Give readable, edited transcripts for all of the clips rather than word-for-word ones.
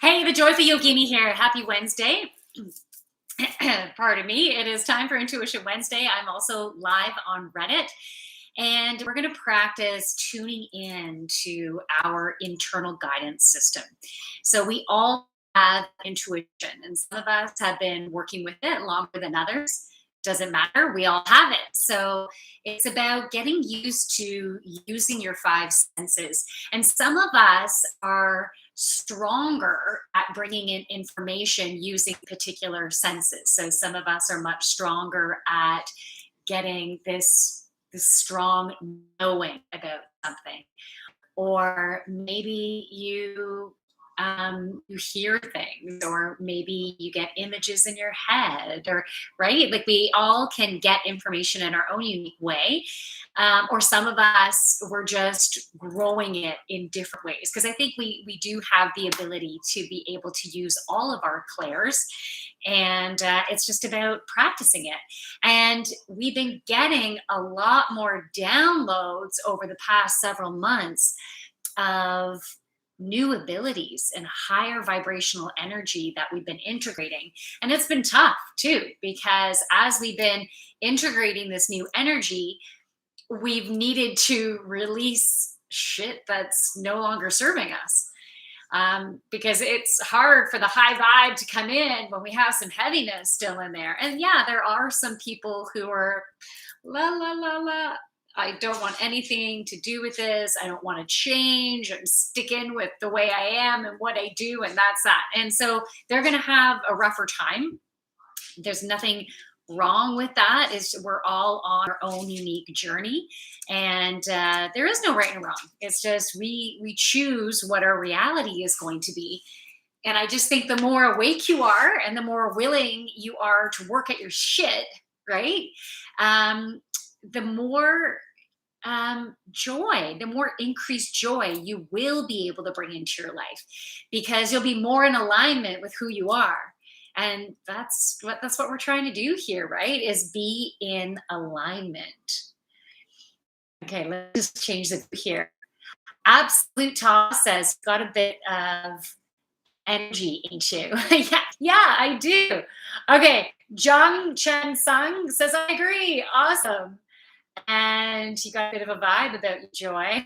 Hey, the Joyful Yogini here. Happy Wednesday. Pardon me. It is time for Intuition Wednesday. I'm also live on Reddit, and we're going to practice tuning in to our internal guidance system. So, we all have intuition, and some of us have been working with it longer than others. Doesn't matter. We all have it. So, it's about getting used to using your five senses. And some of us are stronger at bringing in information using particular senses. So some of us are much stronger at getting this strong knowing about something, or maybe you hear things, or maybe you get images in your head, or right, like we all can get information in our own unique way, or some of us we're just growing it in different ways, because I think we do have the ability to be able to use all of our clairs, and it's just about practicing it. And we've been getting a lot more downloads over the past several months of new abilities and higher vibrational energy that we've been integrating. And it's been tough too, because as we've been integrating this new energy, we've needed to release shit that's no longer serving us. Because it's hard for the high vibe to come in when we have some heaviness still in there. And yeah, there are some people who are la la la la. I don't want anything to do with this. I don't want to change. I'm sticking with the way I am and what I do, and that's that. And so they're going to have a rougher time. There's nothing wrong with that. Is we're all on our own unique journey, and there is no right and wrong. It's just we choose what our reality is going to be. And I just think the more awake you are, and the more willing you are to work at your shit, right? The more joy, the more increased joy you will be able to bring into your life, because you'll be more in alignment with who you are. And that's what we're trying to do here, right? Is be in alignment. Okay, let's just change the here. Absolute Toss says got a bit of energy into. Yeah, yeah, I do. Okay, Jung Chen Sung says I agree. Awesome. And you got a bit of a vibe about you, Joy.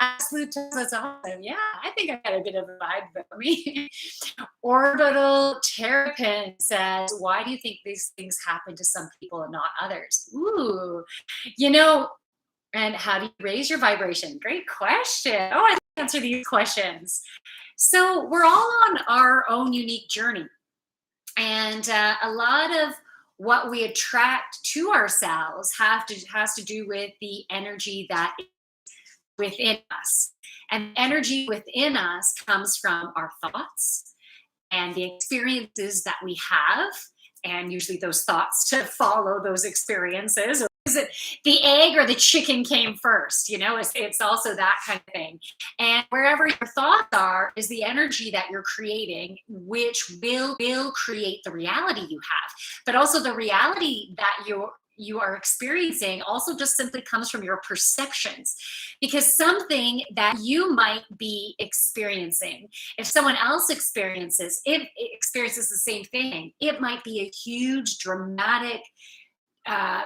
Absolute Toss, that's awesome. Yeah, I think I got a bit of a vibe about me. Orbital Terrapin says, why do you think these things happen to some people and not others? Ooh, you know, and how do you raise your vibration? Great question. Oh, I answer these questions. So we're all on our own unique journey. And a lot of what we attract to ourselves has to do with the energy that is within us. And energy within us comes from our thoughts and the experiences that we have, and usually those thoughts to follow those experiences. Or is it the egg or the chicken came first? It's also that kind of thing. And wherever your thoughts are is the energy that you're creating, which will create the reality you have. But also the reality that you are experiencing also just simply comes from your perceptions, because something that you might be experiencing, if someone else experiences the same thing, it might be a huge dramatic, uh,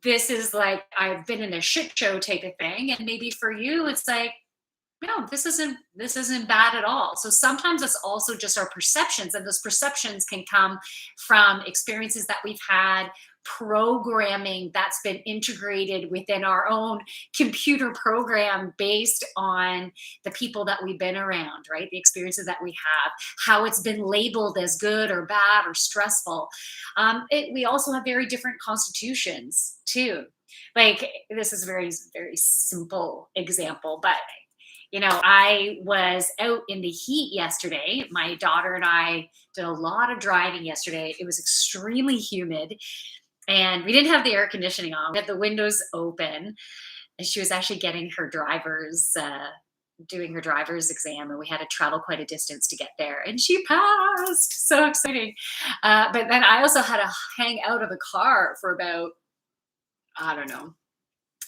this is like I've been in a shit show type of thing, and maybe for you it's like, no, this isn't bad at all. So sometimes it's also just our perceptions, and those perceptions can come from experiences that we've had, programming that's been integrated within our own computer program based on the people that we've been around, right? The experiences that we have, how it's been labeled as good or bad or stressful. We also have very different constitutions too. Like, this is a very, very simple example, but I was out in the heat yesterday. My daughter and I did a lot of driving yesterday. It was extremely humid, and we didn't have the air conditioning on. We had the windows open, and she was actually getting her doing her driver's exam, and we had to travel quite a distance to get there. And she passed. So exciting. But then I also had to hang out of the car for about, I don't know,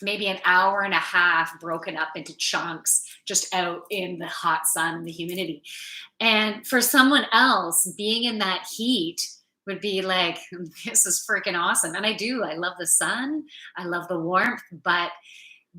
maybe an hour and a half broken up into chunks just out in the hot sun and the humidity. And for someone else, being in that heat would be like, this is freaking awesome. And I do, I love the sun, I love the warmth, but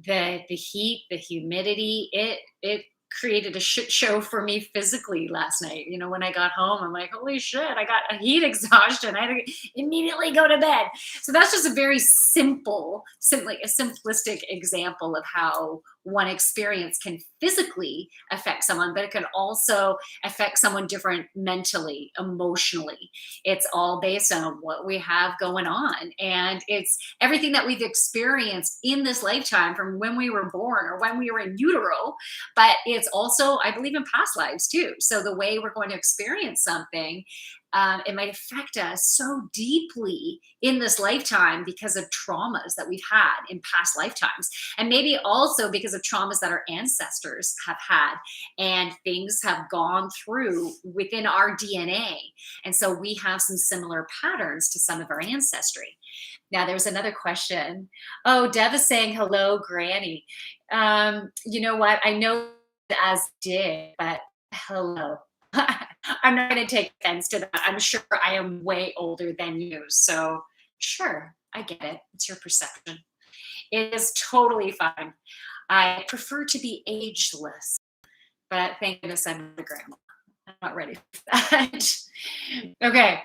the heat, the humidity, it created a shit show for me physically last night. You know, when I got home, I'm like, holy shit, I got a heat exhaustion. I had to immediately go to bed. So that's just a very simply a simplistic example of how one experience can physically affect someone, but it can also affect someone different mentally, emotionally. It's all based on what we have going on. And it's everything that we've experienced in this lifetime from when we were born or when we were in utero, but it's also, I believe, in past lives too. So the way we're going to experience something, it might affect us so deeply in this lifetime because of traumas that we've had in past lifetimes. And maybe also because of traumas that our ancestors have had and things have gone through within our DNA. And so we have some similar patterns to some of our ancestry. Now, there's another question. Oh, Dev is saying, hello, Granny. You know what? I know as did, but hello. I'm not going to take offense to that. I'm sure I am way older than you. So, sure, I get it. It's your perception. It is totally fine. I prefer to be ageless, but thank goodness I'm not a grandma. I'm not ready for that. Okay.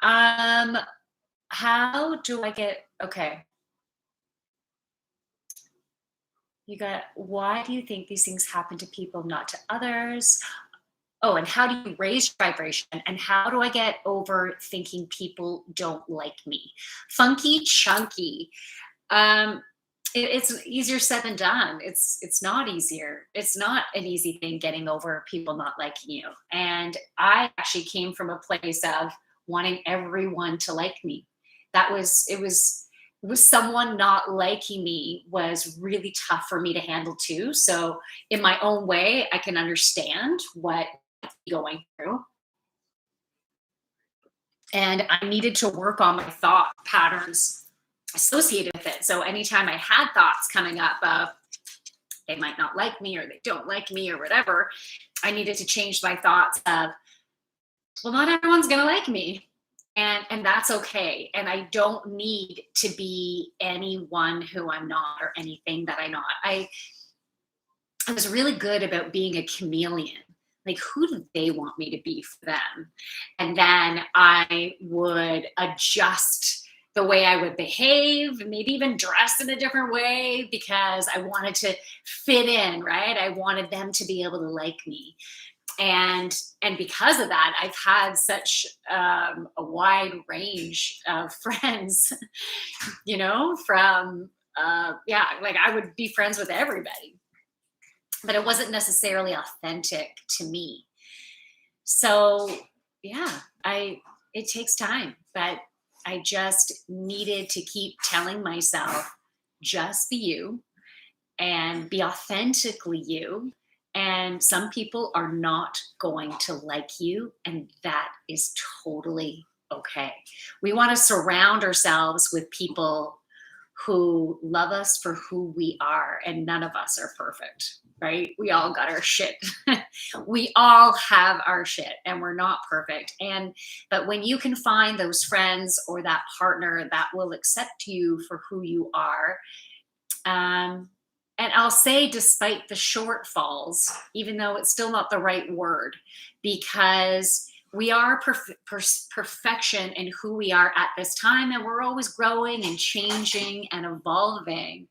How do I get, okay. Why do you think these things happen to people, not to others? Oh, and how do you raise your vibration? And how do I get over thinking people don't like me? Funky chunky. It's easier said than done. It's not easier. It's not an easy thing getting over people not liking you. And I actually came from a place of wanting everyone to like me. It was someone not liking me was really tough for me to handle too. So in my own way, I can understand what I'm going through. And I needed to work on my thought patterns associated with it. So anytime I had thoughts coming up of they might not like me or they don't like me or whatever, I needed to change my thoughts of, well, not everyone's going to like me. And that's okay. And I don't need to be anyone who I'm not or anything that I'm not. I was really good about being a chameleon. Like, who do they want me to be for them? And then I would adjust the way I would behave, maybe even dress in a different way because I wanted to fit in, right? I wanted them to be able to like me. And because of that, I've had such a wide range of friends, from yeah, like I would be friends with everybody, but it wasn't necessarily authentic to me. So yeah, I it takes time, but I just needed to keep telling myself, just be you and be authentically you. And some people are not going to like you, and that is totally okay. We want to surround ourselves with people who love us for who we are, and none of us are perfect, right? We all got our shit. We all have our shit, and we're not perfect. But when you can find those friends or that partner that will accept you for who you are, um, and I'll say despite the shortfalls, even though it's still not the right word, because we are perfection in who we are at this time, and we're always growing and changing and evolving.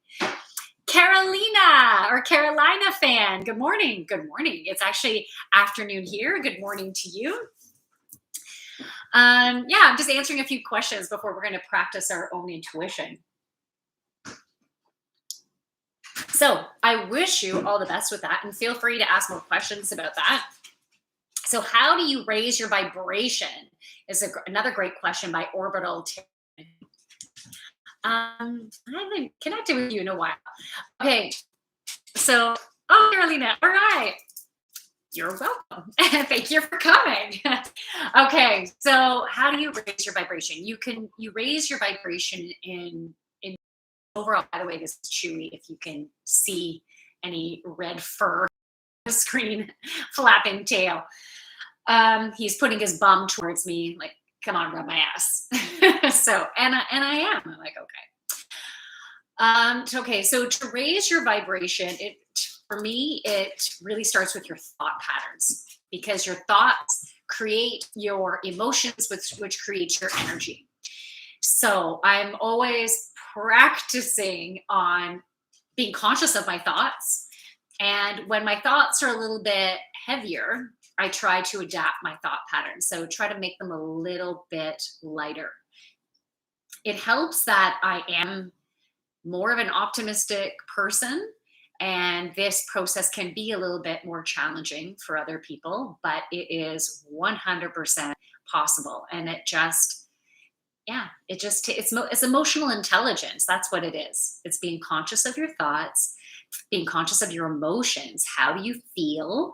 Carolina or Carolina fan, good morning. Good morning. It's actually afternoon here. Good morning to you. Yeah, I'm just answering a few questions before we're going to practice our own intuition. So I wish you all the best with that, and feel free to ask more questions about that. So how do you raise your vibration is another great question by Orbital. I haven't connected with you in a while. Okay, so, oh, Carolina, all right. You're welcome. Thank you for coming. Okay, so how do you raise your vibration? You raise your vibration in overall, by the way, this is Chewy, if you can see any red fur on the screen, flapping tail. He's putting his bum towards me, like, come on, rub my ass. So, and I am. I'm like, okay. So to raise your vibration, for me, it really starts with your thought patterns, because your thoughts create your emotions, which creates your energy. So I'm always practicing on being conscious of my thoughts. And when my thoughts are a little bit heavier, I try to adapt my thought patterns. So try to make them a little bit lighter. It helps that I am more of an optimistic person, and this process can be a little bit more challenging for other people, but it is 100% possible. And it's emotional intelligence. That's what it is. It's being conscious of your thoughts, being conscious of your emotions. How do you feel?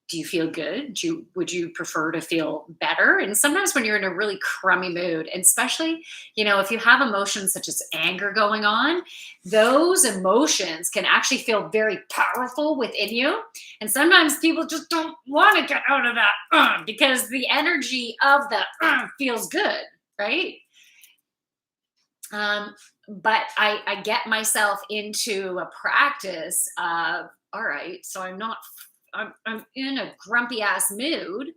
Do you feel good? Would you prefer to feel better? And sometimes when you're in a really crummy mood, and especially, if you have emotions such as anger going on, those emotions can actually feel very powerful within you. And sometimes people just don't want to get out of that because the energy of the feels good, right? But I get myself into a practice of, all right, so I'm in a grumpy ass mood.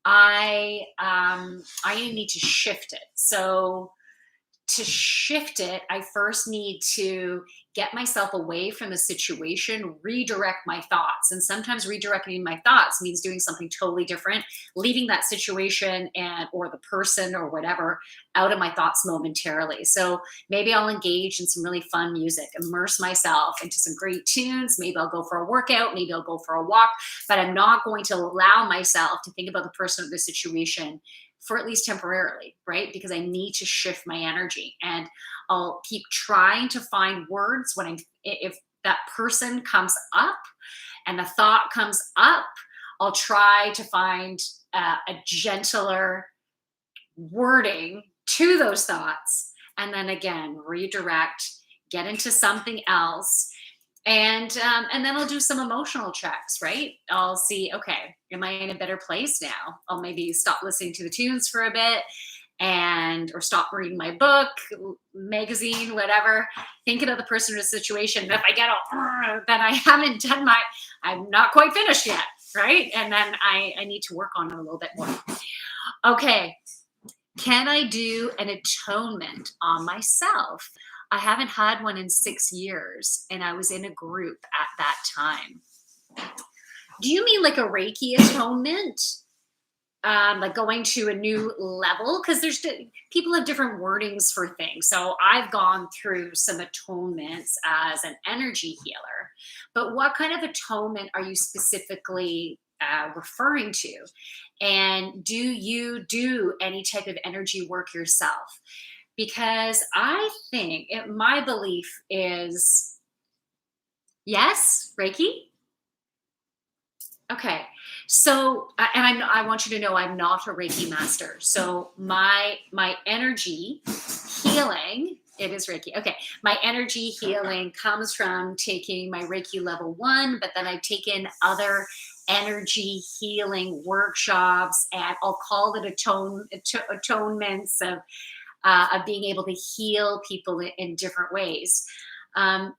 I need to shift it. So to shift it, I first need to get myself away from the situation, redirect my thoughts. And sometimes redirecting my thoughts means doing something totally different, leaving that situation or the person or whatever out of my thoughts momentarily. So maybe I'll engage in some really fun music, immerse myself into some great tunes. Maybe I'll go for a workout, maybe I'll go for a walk, but I'm not going to allow myself to think about the person or the situation for at least temporarily, right? Because I need to shift my energy, and I'll keep trying to find words if that person comes up and the thought comes up, I'll try to find a gentler wording to those thoughts. And then again, redirect, get into something else. And then I'll do some emotional checks, right? I'll see, okay, am I in a better place now? I'll maybe stop listening to the tunes for a bit or stop reading my book, magazine, whatever, thinking of the person or the situation. And if I get then I'm not quite finished yet, right? And then I need to work on it a little bit more. Okay, can I do an atonement on myself? I haven't had one in 6 years, and I was in a group at that time. Do you mean like a Reiki atonement? Like going to a new level? Because people have different wordings for things. So I've gone through some atonements as an energy healer. But what kind of atonement are you specifically referring to? And do you do any type of energy work yourself? Because I think my belief is yes, Reiki. Okay, so and I want you to know I'm not a Reiki master. So my energy healing, it is Reiki. Okay, my energy healing comes from taking my Reiki level 1, but then I've taken other energy healing workshops, and I'll call it atonements of being able to heal people in different ways. And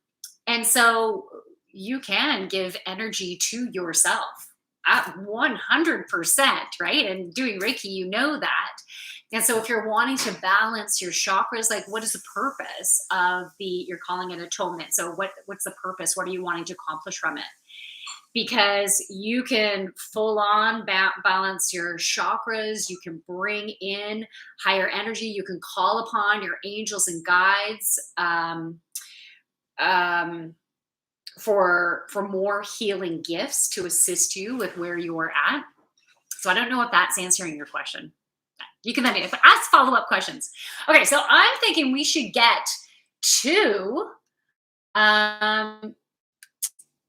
so you can give energy to yourself at 100%, right? And doing Reiki, you know that. And so if you're wanting to balance your chakras, like what is the purpose of you're calling it atonement? So what's the purpose? What are you wanting to accomplish from it? Because you can full on balance your chakras. You can bring in higher energy. You can call upon your angels and guides for more healing gifts to assist you with where you are at. So I don't know if that's answering your question. You can then ask follow-up questions. Okay, so I'm thinking we should get to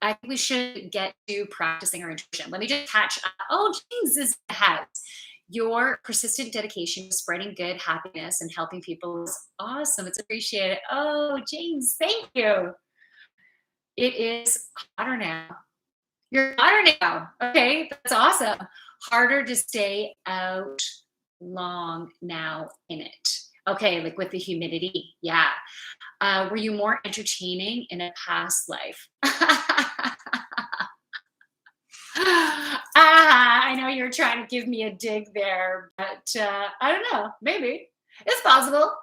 I think we should get to practicing our intuition. Let me just catch up. Oh, James is in the house. Your persistent dedication to spreading good happiness and helping people is awesome. It's appreciated. Oh, James, thank you. It is hotter now. You're hotter now. Okay, that's awesome. Harder to stay out long now in it. Okay, like with the humidity. Yeah. Were you more entertaining in a past life? I know you're trying to give me a dig there, but I don't know. Maybe it's possible.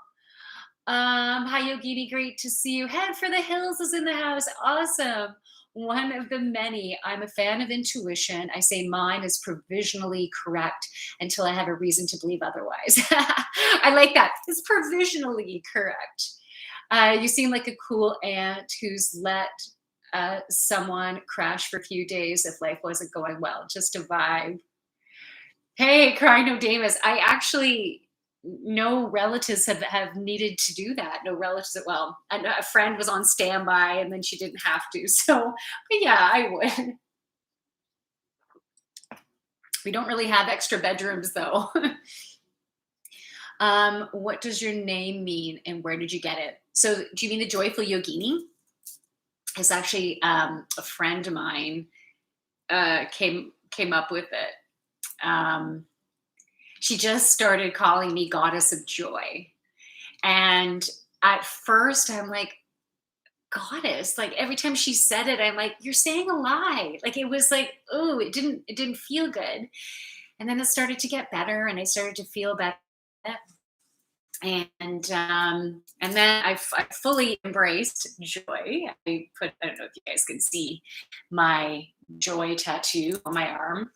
Hi Yogini, great to see you. Head for the Hills is in the house. Awesome. One of the many. I'm a fan of intuition. I say mine is provisionally correct until I have a reason to believe otherwise. I like that. It's provisionally correct. You seem like a cool aunt who's let someone crash for a few days if life wasn't going well. Just a vibe. Hey, cry no Davis. I actually no relatives have needed to do that. No relatives. Well, a friend was on standby and then she didn't have to. So, but yeah, I would. We don't really have extra bedrooms though. What does your name mean and where did you get it? So, do you mean the joyful Yogini? It's actually a friend of mine came up with it. She just started calling me Goddess of Joy. And at first I'm like, Goddess, like every time she said it, I'm like, you're saying a lie. Like it was like, oh, it didn't feel good. And then it started to get better and I started to feel better. And then I fully embraced joy. I don't know if you guys can see my joy tattoo on my arm.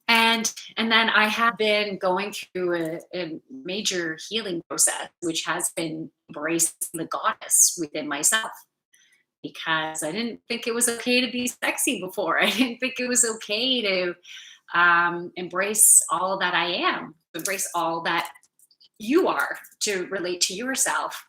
And then I have been going through a major healing process, which has been embracing the goddess within myself. Because I didn't think it was okay to be sexy before. I didn't think it was okay to embrace all that I am, embrace all that you are, to relate to yourself.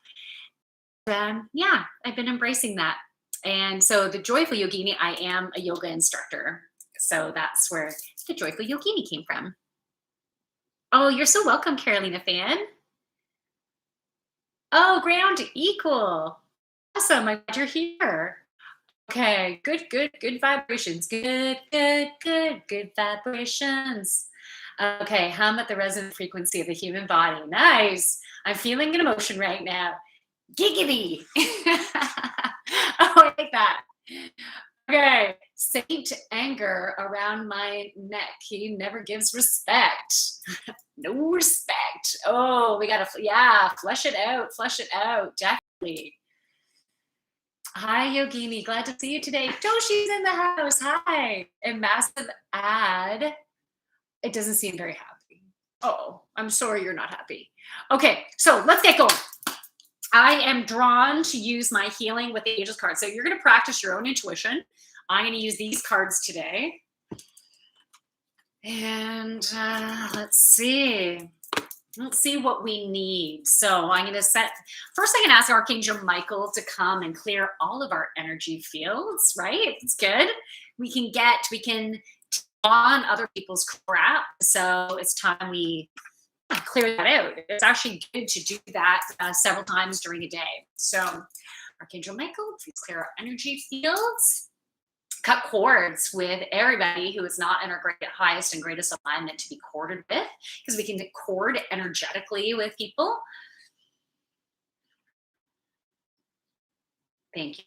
Yeah, I've been embracing that. And so the joyful Yogini, I am a yoga instructor. So that's where the joyful Yogini came from. Oh, you're so welcome, Carolina fan. Oh, ground equal. Awesome. I'm glad you're here. Okay, good vibrations. Good vibrations. Okay, hum at the resonant frequency of the human body. Nice. I'm feeling an emotion right now. Giggity. Oh, I like that. Okay, Saint anger around my neck. He never gives respect. No respect. Oh, we gotta, yeah, flush it out, definitely. Hi, Yogini. Glad to see you today. Toshi's in the house. Hi. And massive ad. It doesn't seem very happy. Oh, I'm sorry you're not happy. Okay, so let's get going. I am drawn to use my healing with the Angels card. So you're going to practice your own intuition. I'm going to use these cards today. And let's see what we need. So I'm going to first I'm going to ask Archangel Michael to come and clear all of our energy fields, right? It's good. We can on other people's crap. So it's time we clear that out. It's actually good to do that several times during a day. So Archangel Michael, please clear our energy fields. Cut cords with everybody who is not in our highest and greatest alignment to be corded with, because we can cord energetically with people. Thank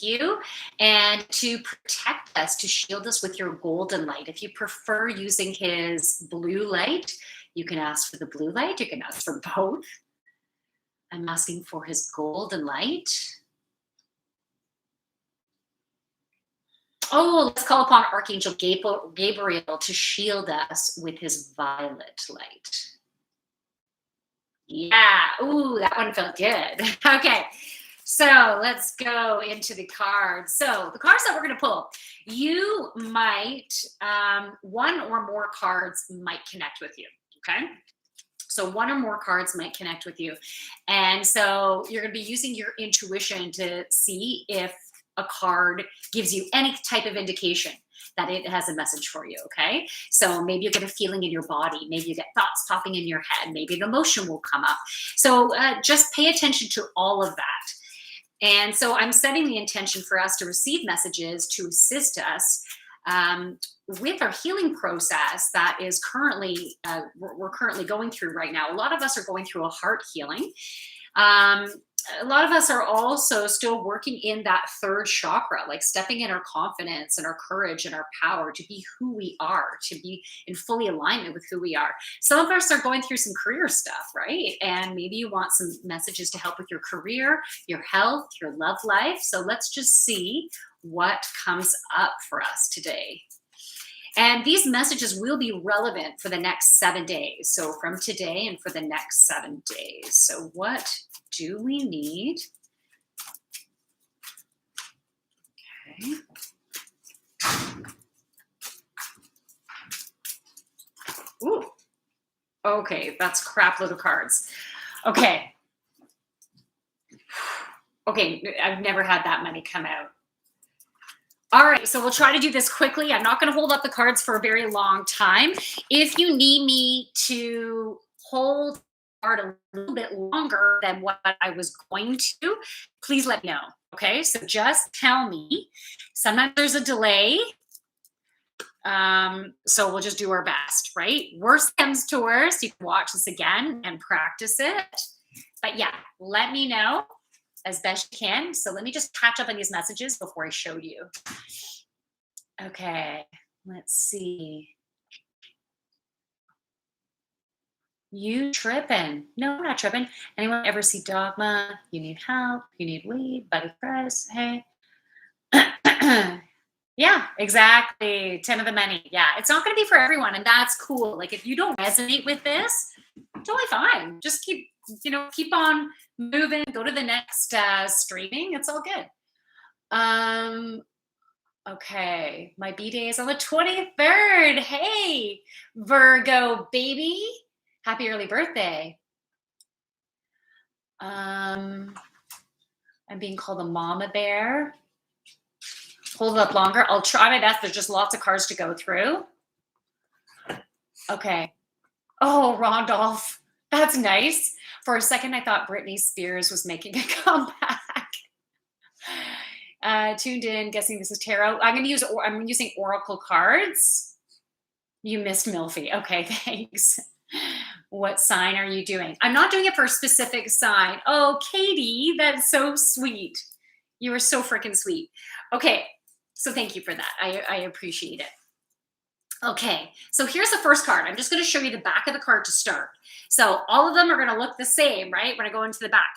you. And to protect us, to shield us with your golden light. If you prefer using his blue light, you can ask for the blue light. You can ask for both. I'm asking for his golden light. Oh, let's call upon Archangel Gabriel to shield us with his violet light. Yeah. Ooh, that one felt good. Okay. So let's go into the cards. So the cards that we're going to pull, you might, one or more cards might connect with you. Okay. So one or more cards might connect with you. And so you're going to be using your intuition to see if a card gives you any type of indication that it has a message for you, okay? So maybe you get a feeling in your body, maybe you get thoughts popping in your head, maybe an emotion will come up. So just pay attention to all of that. And so I'm setting the intention for us to receive messages to assist us with our healing process that is currently, we're currently going through right now. A lot of us are going through a heart healing. A lot of us are also still working in that third chakra, like stepping in our confidence and our courage and our power to be who we are, to be in fully alignment with who we are. Some of us are going through some career stuff, right? And maybe you want some messages to help with your career, your health, your love life. So let's just see what comes up for us today. And these messages will be relevant for the next 7 days. So from today and for the next 7 days. So what do we need? Okay. Ooh. Okay, that's a crap load of cards. Okay. Okay, I've never had that many come out. All right, so we'll try to do this quickly. I'm not going to hold up the cards for a very long time. If you need me to hold the card a little bit longer than what I was going to, please let me know. Okay, so just tell me. Sometimes there's a delay. So we'll just do our best, right? Worst comes to worst, you can watch this again and practice it. But yeah, let me know as best you can. So let me just catch up on these messages before I show you. Okay, let's see. You tripping? No, I'm not tripping. Anyone ever see Dogma? You need help? You need weed? Buddy Price? Hey. Yeah, exactly. 10 of the many. Yeah, it's not going to be for everyone, and that's cool. Like if you don't resonate with this, totally fine. Just keep on moving. Go to the next streaming. It's all good. Okay, my B-day is on the 23rd. Hey, Virgo baby. Happy early birthday. I'm being called a mama bear. Hold it up longer. I'll try my best. There's just lots of cards to go through. Okay. Oh, Randolph. That's nice. For a second, I thought Britney Spears was making a comeback. Tuned in, guessing this is tarot. I'm using oracle cards. You missed Milfy. Okay, thanks. What sign are you doing? I'm not doing it for a specific sign. Oh, Katie, that's so sweet. You are so freaking sweet. Okay, so thank you for that. I appreciate it. Okay, so here's the first card. I'm just going to show you the back of the card to start. So all of them are going to look the same, right? When I go into the back.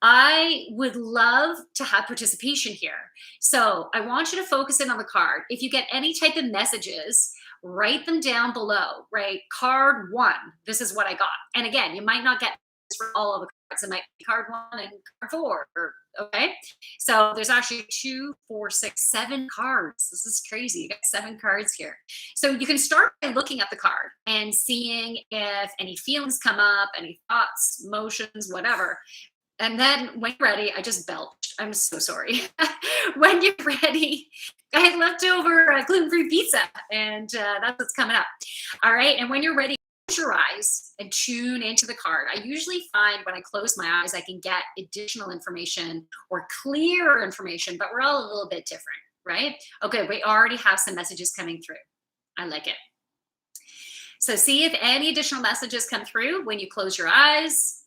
I would love to have participation here. So I want you to focus in on the card. If you get any type of messages, write them down below, right? Card 1, this is what I got. And again, you might not get this for all of the cards. It might be card 1 and card 4, okay? So there's actually 2, 4, 6, 7 cards. This is crazy. You got 7 cards here. So you can start by looking at the card and seeing if any feelings come up, any thoughts, emotions, whattever. And then when you're ready, I just belched. I'm so sorry. When you're ready, I had leftover gluten-free pizza, and that's what's coming up. All right, and when you're ready, close your eyes and tune into the card. I usually find when I close my eyes, I can get additional information or clearer information, but we're all a little bit different, right? Okay, we already have some messages coming through. I like it. So see if any additional messages come through when you close your eyes.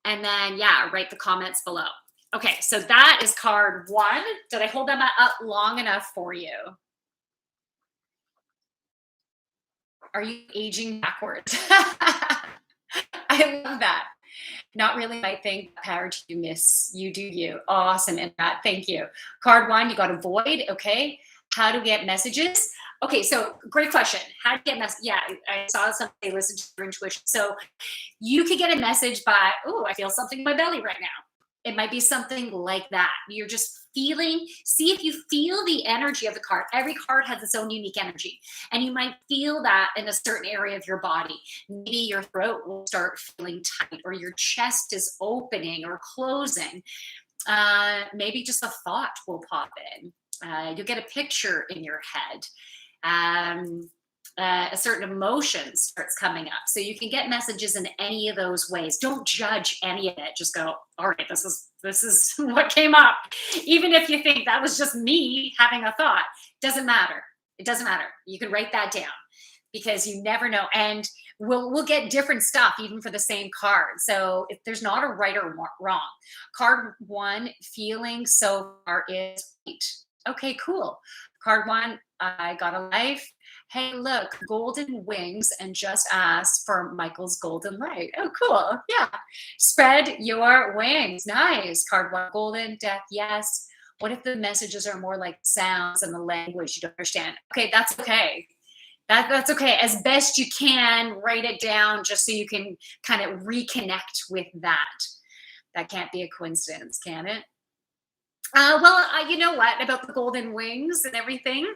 And then, yeah, write the comments below. Okay, so that is card 1. Did I hold them up long enough for you? Are you aging backwards? I love that. Not really my thing. Power to you, miss. You do you. Awesome. And that, thank you. Card 1, you got avoid. Okay. How to get messages? Okay, so great question. How to get messages? Yeah, I saw somebody listen to your intuition. So you could get a message by, oh, I feel something in my belly right now. It might be something like that. You're just feeling, see if you feel the energy of the card. Every card has its own unique energy. And you might feel that in a certain area of your body. Maybe your throat will start feeling tight, or your chest is opening or closing. Maybe just a thought will pop in. You'll get a picture in your head. a certain emotion starts coming up. So you can get messages in any of those ways. Don't judge any of it. Just go, all right, this is what came up. Even if you think that was just me having a thought, doesn't matter. It doesn't matter. You can write that down because you never know. And we'll get different stuff even for the same card. So if there's not a right or wrong. Card one, feeling so far is right. Okay, cool. Card one, I got a life. Hey, look, golden wings, and just ask for Michael's golden light. Oh, cool. Yeah. Spread your wings. Nice. Card one, golden, death, yes. What if the messages are more like sounds and the language you don't understand? Okay, that's okay. That's okay. As best you can, write it down just so you can kind of reconnect with that. That can't be a coincidence, can it? You know what about the golden wings and everything?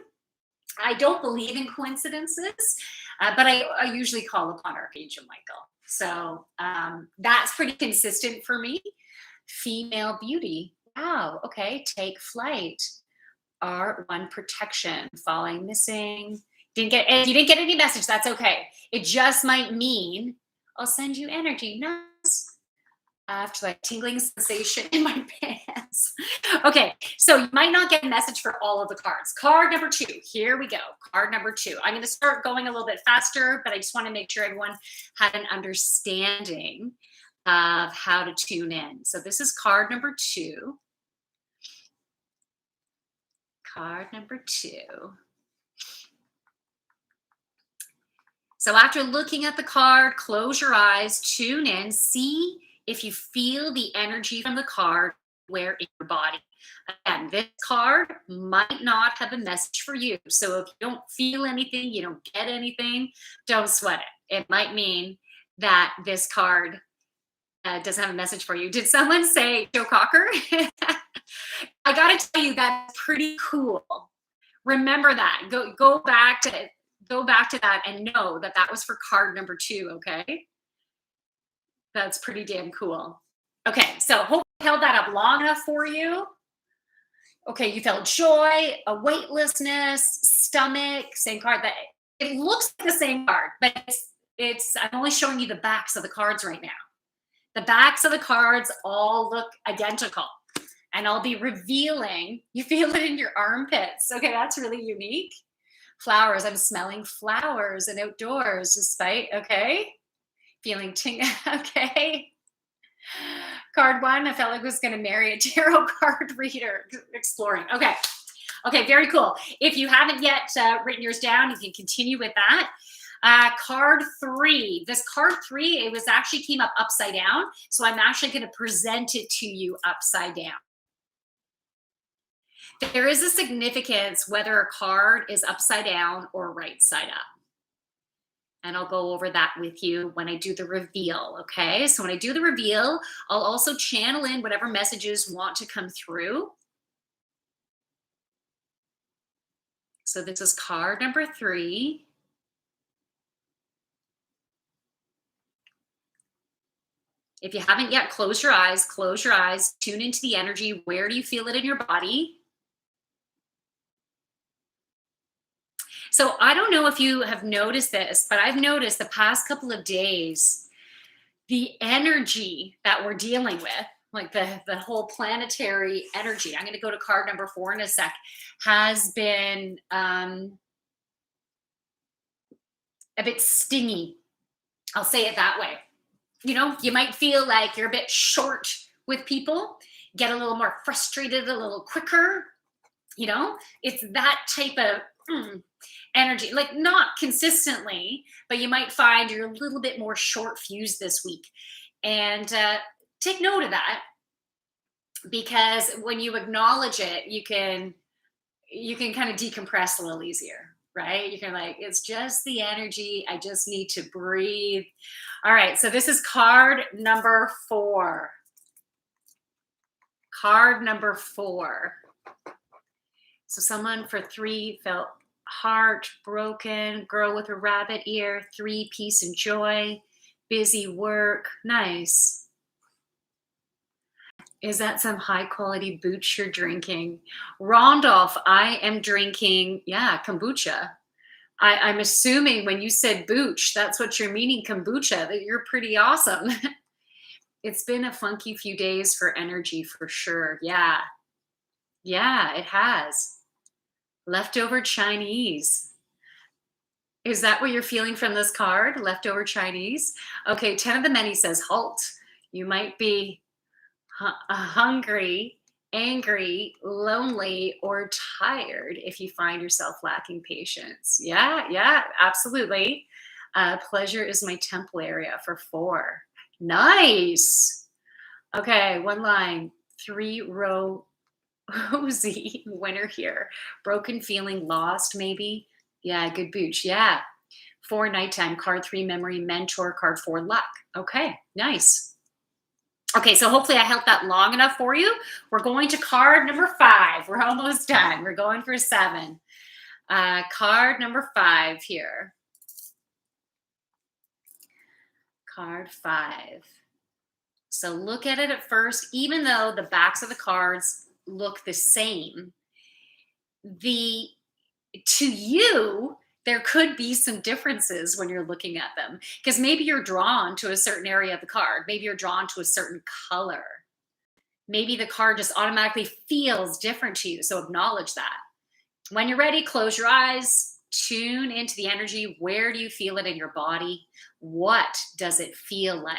I don't believe in coincidences, but I usually call upon Archangel Michael. So that's pretty consistent for me. Female beauty. Wow. Okay. Take flight. R1 protection. Falling missing. Didn't get. If you didn't get any message, that's okay. It just might mean I'll send you energy. Nice. After like tingling sensation in my pants. Okay, so you might not get a message for all of the cards. Card number two, here we go. Card number two. I'm going to start going a little bit faster, but I just want to make sure everyone had an understanding of how to tune in. So this is card number two. Card number two. So after looking at the card, close your eyes, tune in, see if you feel the energy from the card where in your body. Again, this card might not have a message for you. So if you don't feel anything, you don't get anything, don't sweat it. It might mean that this card doesn't have a message for you. Did someone say Joe Cocker? I got to tell you, that's pretty cool. Remember that. Go back to that and know that that was for card number two, okay? That's pretty damn cool. Okay, so hope I held that up long enough for you. Okay, you felt joy, a weightlessness, stomach, same card. That it looks like the same card, but it's I'm only showing you the backs of the cards right now. The backs of the cards all look identical. And I'll be revealing, you feel it in your armpits. Okay, that's really unique. Flowers, I'm smelling flowers and outdoors despite, okay? Feeling okay. Card one, I felt like I was going to marry a tarot card reader. Exploring. Okay, very cool. If you haven't yet written yours down, you can continue with that. Card three. This card three, it was actually came up upside down. So I'm actually going to present it to you upside down. There is a significance whether a card is upside down or right side up. And I'll go over that with you when I do the reveal, okay? So when I do the reveal, I'll also channel in whatever messages want to come through. So this is card number three. If you haven't yet, close your eyes, tune into the energy. Where do you feel it in your body? So I don't know if you have noticed this, but I've noticed the past couple of days, the energy that we're dealing with, like the whole planetary energy, I'm going to go to card number four in a sec, has been a bit stingy. I'll say it that way. You know, you might feel like you're a bit short with people, get a little more frustrated a little quicker. You know, it's that type of energy, like not consistently, but you might find you're a little bit more short fused this week. And take note of that, because when you acknowledge it, you can kind of decompress a little easier, right? You can like, it's just the energy. I just need to breathe. All right. So this is card number four. Card number four. So someone for three felt heart broken, girl with a rabbit ear, three, peace and joy, busy work. Nice. Is that some high quality booch you're drinking? Rondolph, I am drinking, kombucha. I'm assuming when you said booch, that's what you're meaning, kombucha, that you're pretty awesome. It's been a funky few days for energy for sure. Yeah. Yeah, it has. Leftover Chinese. Is that what you're feeling from this card? Leftover Chinese? Okay, 10 of the many says halt. You might be hungry, angry, lonely, or tired if you find yourself lacking patience. Yeah, yeah, absolutely. Pleasure is my temple area for 4. Nice. Okay, one line, 3-row rosy winner here. Broken feeling, lost maybe. Yeah, good booch. Yeah. 4 nighttime, card 3 memory, mentor, card 4 luck. Okay, nice. Okay, so hopefully I held that long enough for you. We're going to card number 5. We're almost done. We're going for 7. Card number 5 here. Card 5. So look at it at first, even though the backs of the cards look the same, to you, there could be some differences when you're looking at them because maybe you're drawn to a certain area of the card. Maybe you're drawn to a certain color. Maybe the card just automatically feels different to you. So acknowledge that. When you're ready, close your eyes, tune into the energy. Where do you feel it in your body? What does it feel like?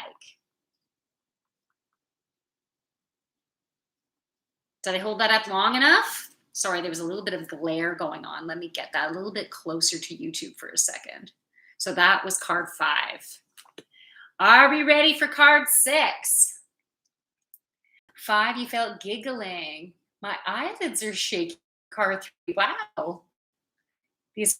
Did I hold that up long enough? Sorry, there was a little bit of glare going on. Let me get that a little bit closer to YouTube for a second. So that was card 5. Are we ready for card 6? 5, you felt giggling. My eyelids are shaking. Card 3, wow. These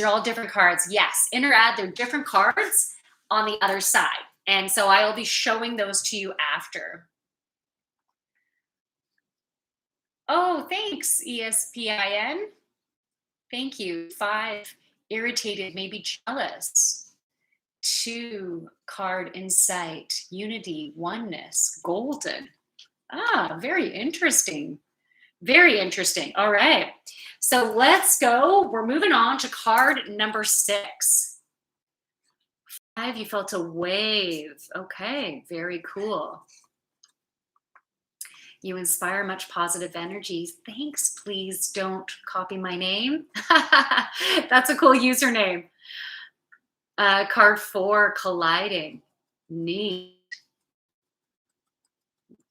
are all different cards. Yes, Interad, they're different cards on the other side. And so I will be showing those to you after. Oh, thanks, ESPIN. Thank you. 5, irritated, maybe jealous. 2, card insight, unity, oneness, golden. Ah, very interesting. Very interesting. All right. So let's go. We're moving on to card number 6. 5, you felt a wave. Okay, very cool. You inspire much positive energy. Thanks. Please don't copy my name. That's a cool username. Card 4, colliding. Neat.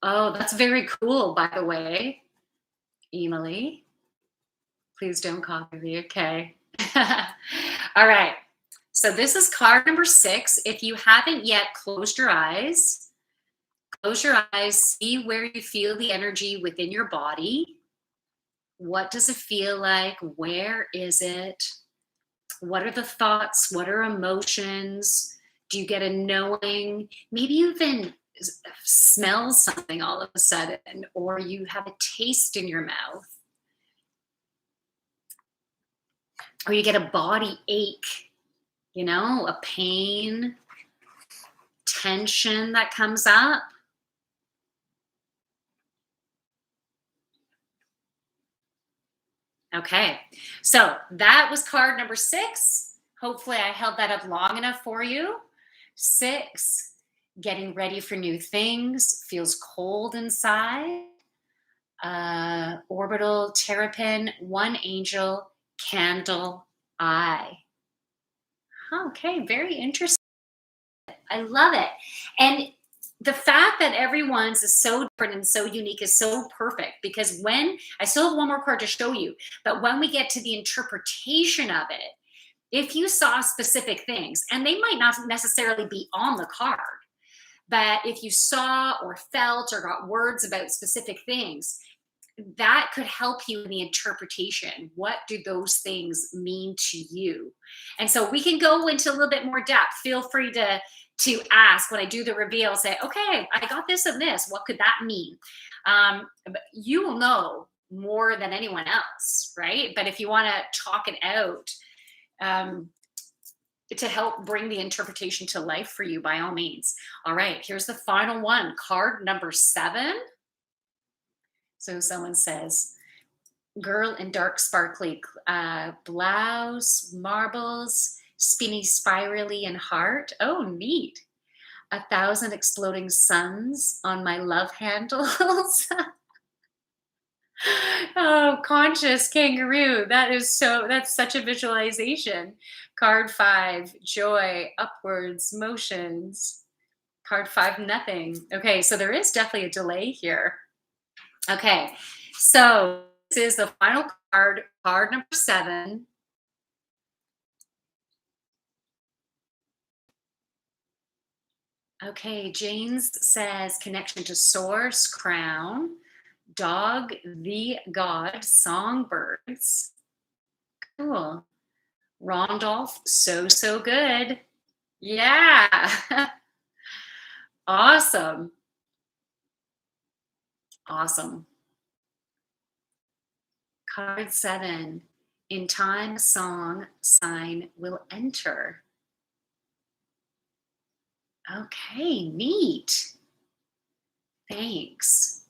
Oh, that's very cool, by the way. Emily. Please don't copy me. Okay. All right. So this is card number 6. If you haven't yet closed your eyes, see where you feel the energy within your body. What does it feel like? Where is it? What are the thoughts? What are emotions? Do you get a knowing? Maybe you even smell something all of a sudden, or you have a taste in your mouth, or you get a body ache, a pain, tension that comes up. Okay, so that was card number 6. Hopefully I held that up long enough for you. 6, getting ready for new things, feels cold inside. Orbital terrapin, 1 angel, candle, eye. Okay, very interesting. I love it. And the fact that everyone's is so different and so unique is so perfect, because when I still have one more card to show you, but when we get to the interpretation of it, if you saw specific things, and they might not necessarily be on the card, but if you saw or felt or got words about specific things, that could help you in the interpretation. What do those things mean to you? And so we can go into a little bit more depth. Feel free to ask when I do the reveal, say, okay, I got this and this. What could that mean? But you will know more than anyone else, right? But if you want to talk it out to help bring the interpretation to life for you, by all means. All right, here's the final one, card number 7. So someone says, Girl in dark sparkly blouse, marbles, spinny spirally and heart. Oh, neat. 1,000 exploding suns on my love handles. Oh, conscious kangaroo. That's such a visualization. Card 5, joy, upwards, motions. Card 5, nothing. Okay, so there is definitely a delay here. Okay, so this is the final card, card number 7. Okay, James says connection to source, crown, dog, the god, songbirds. Cool. Rondolph, so good. Yeah. Awesome. Awesome. Card 7. In time, song, sign will enter. Okay, neat. Thanks.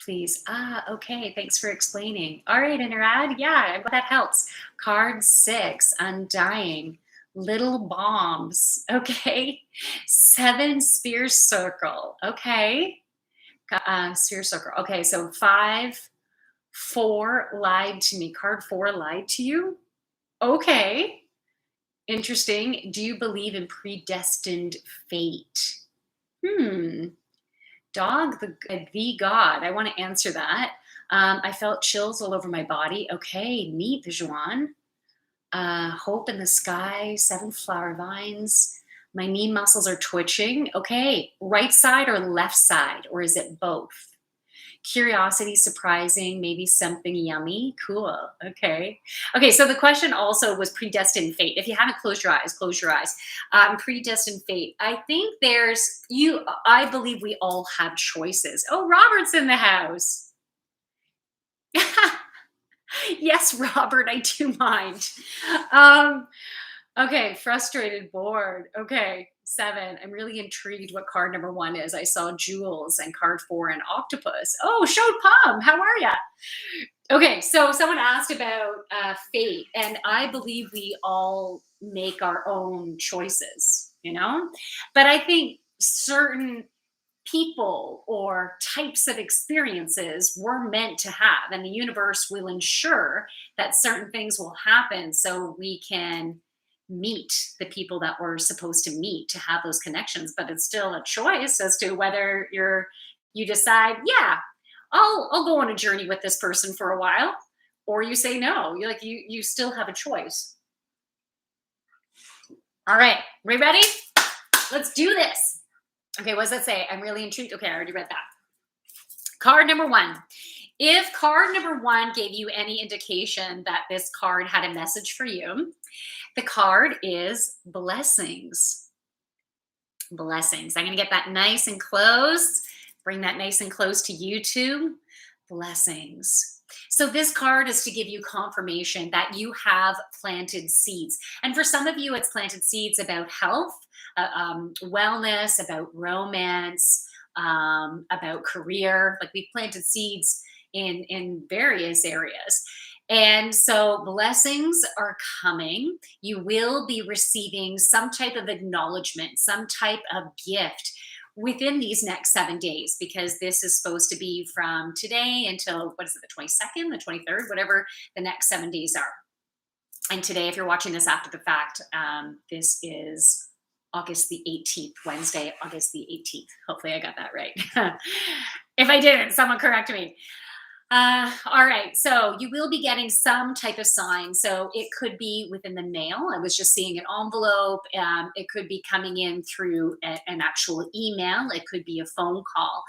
Please. Okay. Thanks for explaining. All right, Interad. Yeah, I'm glad that helps. Card 6, undying. Little bombs. Okay. 7, sphere circle. Okay. Sphere circle. Okay, so 5, 4 lied to me. Card 4 lied to you. Okay. Interesting. Do you believe in predestined fate? Hmm. Dog, the god. I want to answer that. I felt chills all over my body. Okay, neat, Juan. Hope in the sky, 7 flower vines. My knee muscles are twitching. Okay, right side or left side, or is it both? Curiosity, surprising, maybe something yummy. Cool. Okay. Okay. So the question also was predestined fate. If you haven't closed your eyes, close your eyes. Predestined fate. I think I believe we all have choices. Oh, Robert's in the house. Yes, Robert, I do mind. Um, Okay, frustrated, bored. Okay, 7. I'm really intrigued what card number 1 is. I saw jewels and card 4 and octopus. Oh, showed palm. How are ya? Okay, so someone asked about fate, and I believe we all make our own choices, But I think certain people or types of experiences we're meant to have, and the universe will ensure that certain things will happen so we can meet the people that we're supposed to meet to have those connections. But it's still a choice as to whether you decide, yeah, I'll go on a journey with this person for a while, or you say no. You still have a choice. All right, we ready? Let's do this. Okay, what does that say? I'm really intrigued. Okay, I already read that. Card number 1. If card number 1 gave you any indication that this card had a message for you, the card is blessings. Blessings. I'm going to get that nice and close. Bring that nice and close to YouTube. Blessings. So this card is to give you confirmation that you have planted seeds. And for some of you, it's planted seeds about health, wellness, about romance, about career. Like we've planted seeds in various areas. And so blessings are coming. You will be receiving some type of acknowledgement, some type of gift within these next 7 days, because this is supposed to be from today until, what is it, the 22nd, the 23rd, whatever the next 7 days are. And today, if you're watching this after the fact, this is August the 18th, Wednesday, August the 18th. Hopefully I got that right. If I didn't, someone correct me. All right, so you will be getting some type of sign. So it could be within the mail. I was just seeing an envelope. It could be coming in through an actual email. It could be a phone call.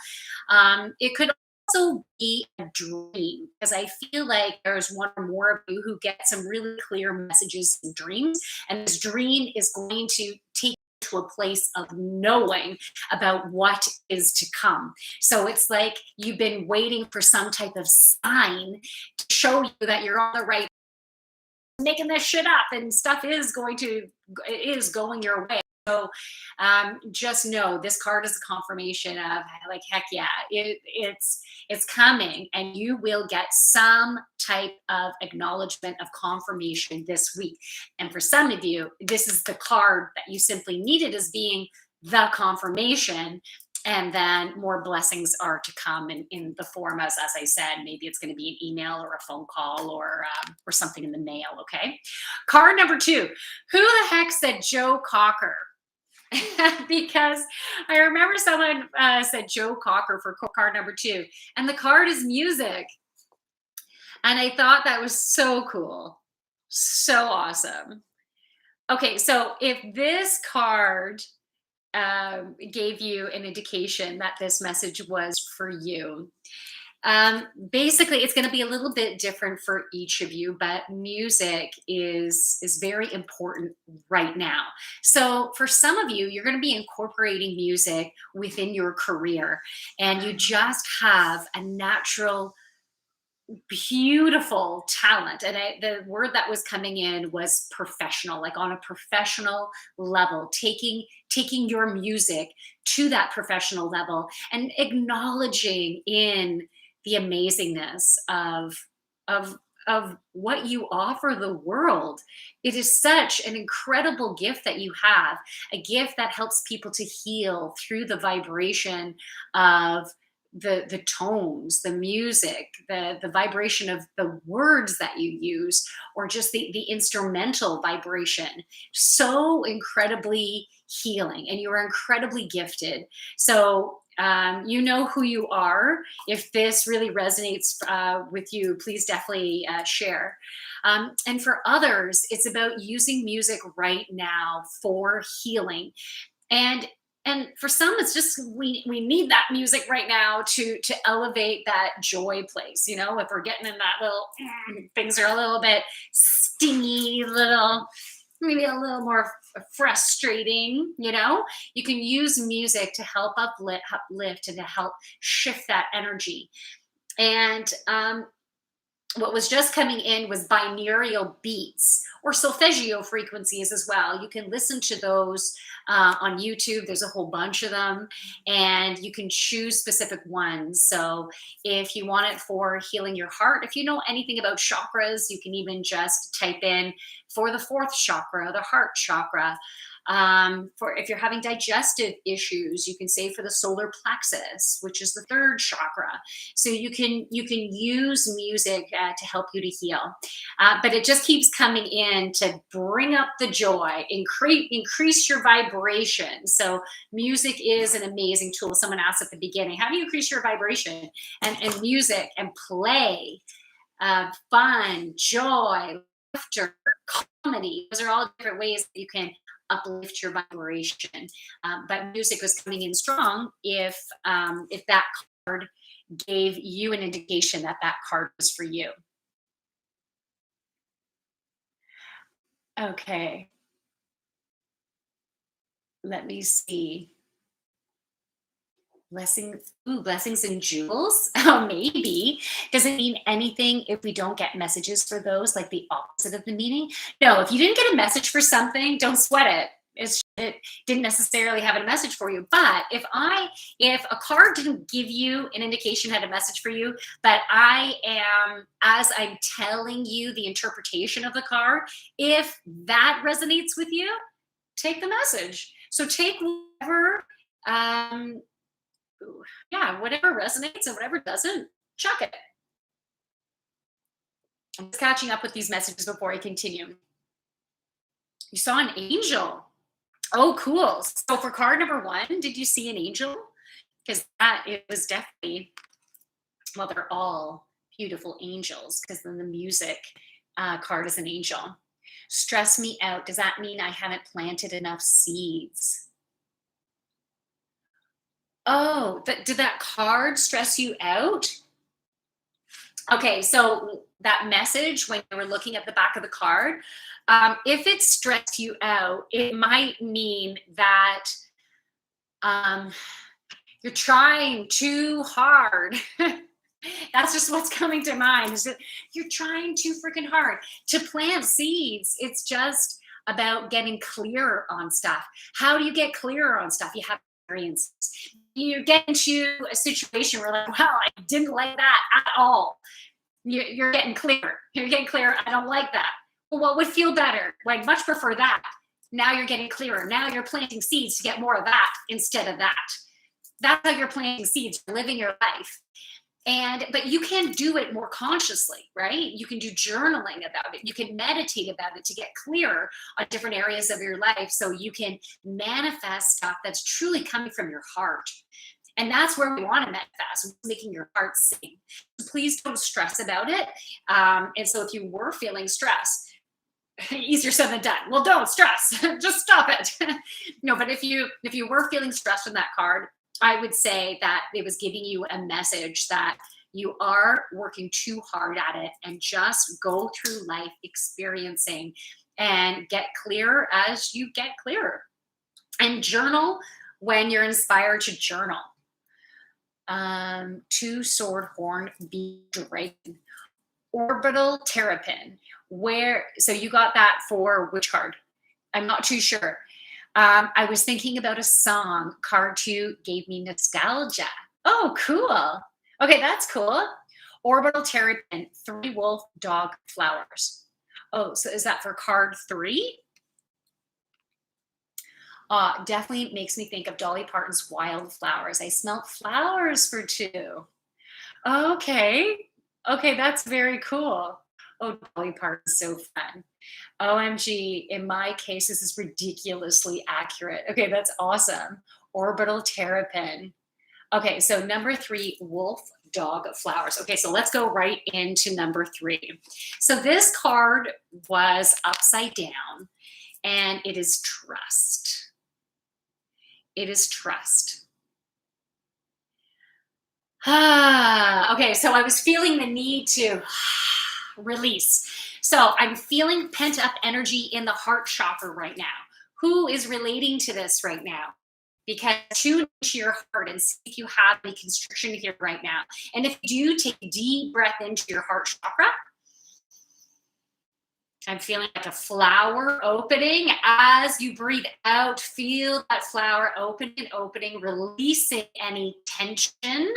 It could also be a dream, because I feel like there's one or more of you who get some really clear messages in dreams, and this dream is going to take to a place of knowing about what is to come. So it's like you've been waiting for some type of sign to show you that you're on the right, making this shit up, and stuff is going your way. So just know this card is a confirmation of like, heck yeah, it's coming, and you will get some type of acknowledgement of confirmation this week. And for some of you, this is the card that you simply needed as being the confirmation, and then more blessings are to come in the form, as I said, maybe it's going to be an email or a phone call or something in the mail. Okay. Card number 2. Who the heck said Joe Cocker? Because I remember someone said Joe Cocker for card number 2, and the card is music. And I thought that was so cool. So awesome. Okay, so if this card gave you an indication that this message was for you, basically it's going to be a little bit different for each of you, but music is very important right now. So for some of you, you're going to be incorporating music within your career, and you just have a natural beautiful talent. And the word that was coming in was professional, like on a professional level, taking your music to that professional level and acknowledging in the amazingness of of what you offer the world. It is such an incredible gift that you have, a gift that helps people to heal through the vibration of the tones, the music, the vibration of the words that you use, or just the instrumental vibration. So incredibly healing, and you are incredibly gifted. So you know who you are. If this really resonates with you, please definitely share. And for others, it's about using music right now for healing. And for some, it's just we need that music right now to elevate that joy place. You know, if we're getting in that little things are a little bit stingy, little maybe a little more frustrating. You know, you can use music to help uplift and to help shift that energy. And what was just coming in was binaural beats or solfeggio frequencies as well. You can listen to those on YouTube. There's a whole bunch of them, and you can choose specific ones. So if you want it for healing your heart, if you know anything about chakras, you can even just type in for the 4th chakra, the heart chakra. For if you're having digestive issues, you can say for the solar plexus, which is the 3rd chakra. So you can use music to help you to heal, but it just keeps coming in to bring up the joy, increase your vibration. So music is an amazing tool. Someone asked at the beginning, how do you increase your vibration? And music and play, fun, joy, laughter, comedy. Those are all different ways that you can uplift your vibration. But music was coming in strong if that card gave you an indication that that card was for you. Okay, let me see. Blessings, ooh, blessings and jewels. Oh, maybe. Does it mean anything if we don't get messages for those, like the opposite of the meaning? No, if you didn't get a message for something, don't sweat it. It didn't necessarily have a message for you. But if a card didn't give you an indication had a message for you, but as I'm telling you the interpretation of the card, if that resonates with you, take the message. So take whatever yeah, whatever resonates and whatever doesn't, chuck it. I'm just catching up with these messages before I continue. You saw an angel. Oh, cool. So for card number 1, did you see an angel? Because it was definitely, well, they're all beautiful angels, because then the music card is an angel. Stress me out. Does that mean I haven't planted enough seeds? Oh, did that card stress you out? Okay, so that message, when you were looking at the back of the card, if it stressed you out, it might mean that you're trying too hard. That's just what's coming to mind, is that you're trying too freaking hard to plant seeds. It's just about getting clear on stuff. How do you get clearer on stuff? You have experiences. You get into a situation where, like, well, I didn't like that at all. You're getting clear. You're getting clear. I don't like that. Well, what would feel better? Like, much prefer that. Now you're getting clearer. Now you're planting seeds to get more of that instead of that. That's how you're planting seeds, living your life. But you can do it more consciously, right? You can do journaling about it. You can meditate about it to get clearer on different areas of your life so you can manifest stuff that's truly coming from your heart. And that's where we want to manifest, making your heart sing. So please don't stress about it. And so if you were feeling stress, easier said than done. Well, don't stress. Just stop it. No, but if you were feeling stressed from that card, I would say that it was giving you a message that you are working too hard at it, and just go through life experiencing and get clearer as you get clearer. And journal when you're inspired to journal. Two sword horn bee dragon. Orbital terrapin. So you got that for which card? I'm not too sure. I was thinking about a song. Card 2 gave me nostalgia. Oh, cool. Okay, that's cool. Orbital terrapin, 3 wolf dog flowers. Oh, so is that for card 3? Definitely makes me think of Dolly Parton's Wildflowers. I smelled flowers for 2. Okay. Okay, that's very cool. Oh, Dolly Parton's so fun. OMG, in my case, this is ridiculously accurate. Okay, that's awesome. Orbital terrapin. Okay, so number 3, wolf dog flowers. Okay, so let's go right into number 3. So this card was upside down, and it is trust. It is trust. Okay, so I was feeling the need to release. So I'm feeling pent up energy in the heart chakra right now. Who is relating to this right now? Because tune into your heart and see if you have any constriction here right now. And if you do, take a deep breath into your heart chakra. I'm feeling like a flower opening. As you breathe out, feel that flower opening, releasing any tension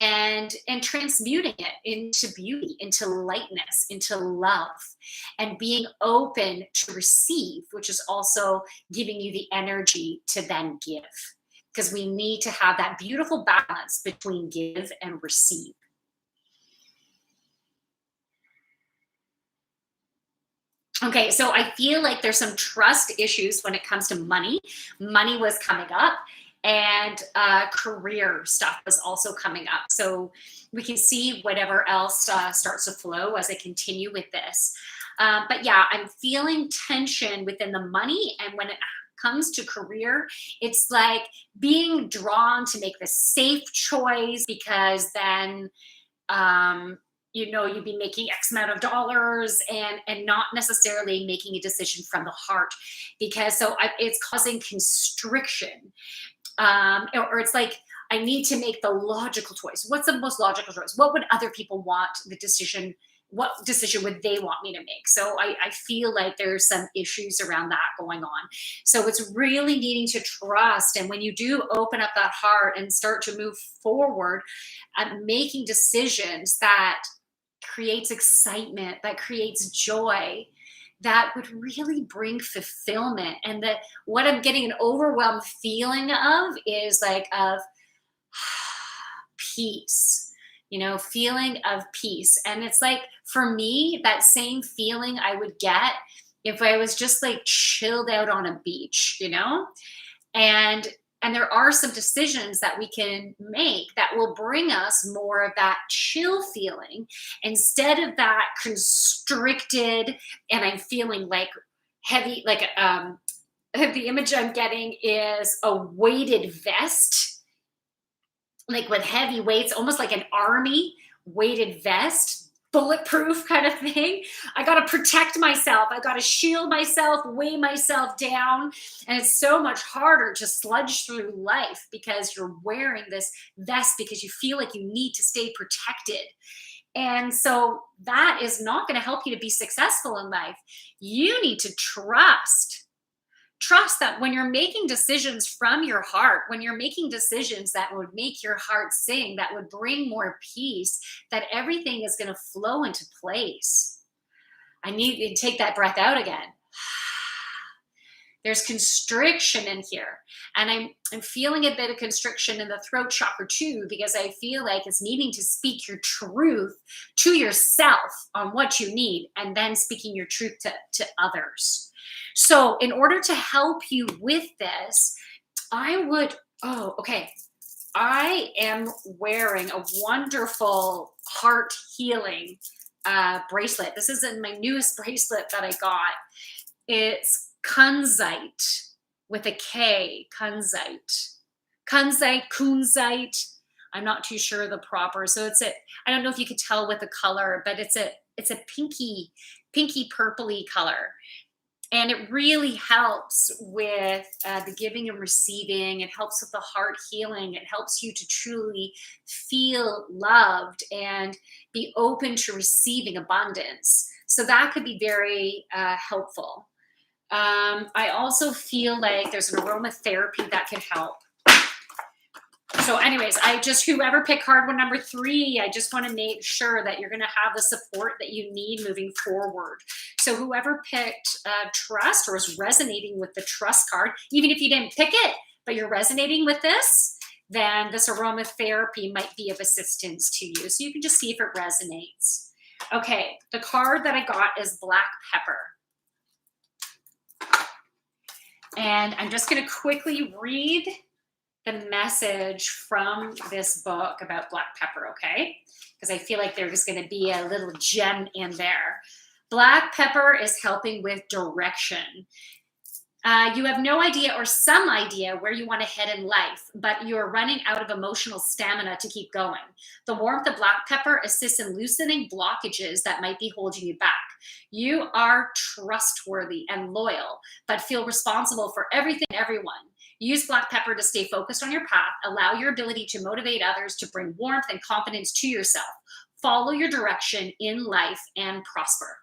and transmuting it into beauty, into lightness, into love, and being open to receive, which is also giving you the energy to then give. Because we need to have that beautiful balance between give and receive. Okay, so I feel like there's some trust issues when it comes to money. Money was coming up, and career stuff was also coming up. So we can see whatever else starts to flow as I continue with this. But yeah, I'm feeling tension within the money. And when it comes to career, it's like being drawn to make the safe choice, because then you'd be making X amount of dollars and not necessarily making a decision from the heart, because it's causing constriction. Or it's like, I need to make the logical choice. What's the most logical choice? What would other people want the decision? What decision would they want me to make? So I feel like there's some issues around that going on. So it's really needing to trust. And when you do open up that heart and start to move forward and making decisions that creates excitement, that creates joy, that would really bring fulfillment. And that what I'm getting an overwhelmed feeling of is like of peace, feeling of peace. And it's like, for me, that same feeling I would get if I was just like chilled out on a beach, and there are some decisions that we can make that will bring us more of that chill feeling instead of that constricted, and I'm feeling like heavy, like the image I'm getting is a weighted vest, like with heavy weights, almost like an army weighted vest, bulletproof kind of thing. I got to protect myself. I got to shield myself, weigh myself down. And it's so much harder to sludge through life because you're wearing this vest because you feel like you need to stay protected. And so that is not going to help you to be successful in life. You need to trust that when you're making decisions from your heart, when you're making decisions that would make your heart sing, that would bring more peace, that everything is going to flow into place. I need you to take that breath out again. There's constriction in here. And I'm feeling a bit of constriction in the throat chakra too, because I feel like it's needing to speak your truth to yourself on what you need, and then speaking your truth to others. So in order to help you with this, okay. I am wearing a wonderful heart healing bracelet. This is my newest bracelet that I got. It's kunzite with a K, kunzite. Kunzite. I'm not too sure the proper. So I don't know if you could tell with the color, but it's a pinky purpley color. And it really helps with the giving and receiving. It helps with the heart healing. It helps you to truly feel loved and be open to receiving abundance. So that could be very helpful. I also feel like there's an aromatherapy that can help. So anyways, whoever picked card one number 3, I just want to make sure that you're going to have the support that you need moving forward. So whoever picked trust or is resonating with the trust card, even if you didn't pick it, but you're resonating with this, then this aromatherapy might be of assistance to you. So you can just see if it resonates. Okay, the card that I got is black pepper. And I'm just going to quickly read the message from this book about black pepper, okay? Because I feel like there's going to be a little gem in there. Black pepper is helping with direction. You have no idea or some idea where you want to head in life, but you're running out of emotional stamina to keep going. The warmth of black pepper assists in loosening blockages that might be holding you back. You are trustworthy and loyal, but feel responsible for everything and everyone. Use black pepper to stay focused on your path. Allow your ability to motivate others to bring warmth and confidence to yourself. Follow your direction in life and prosper.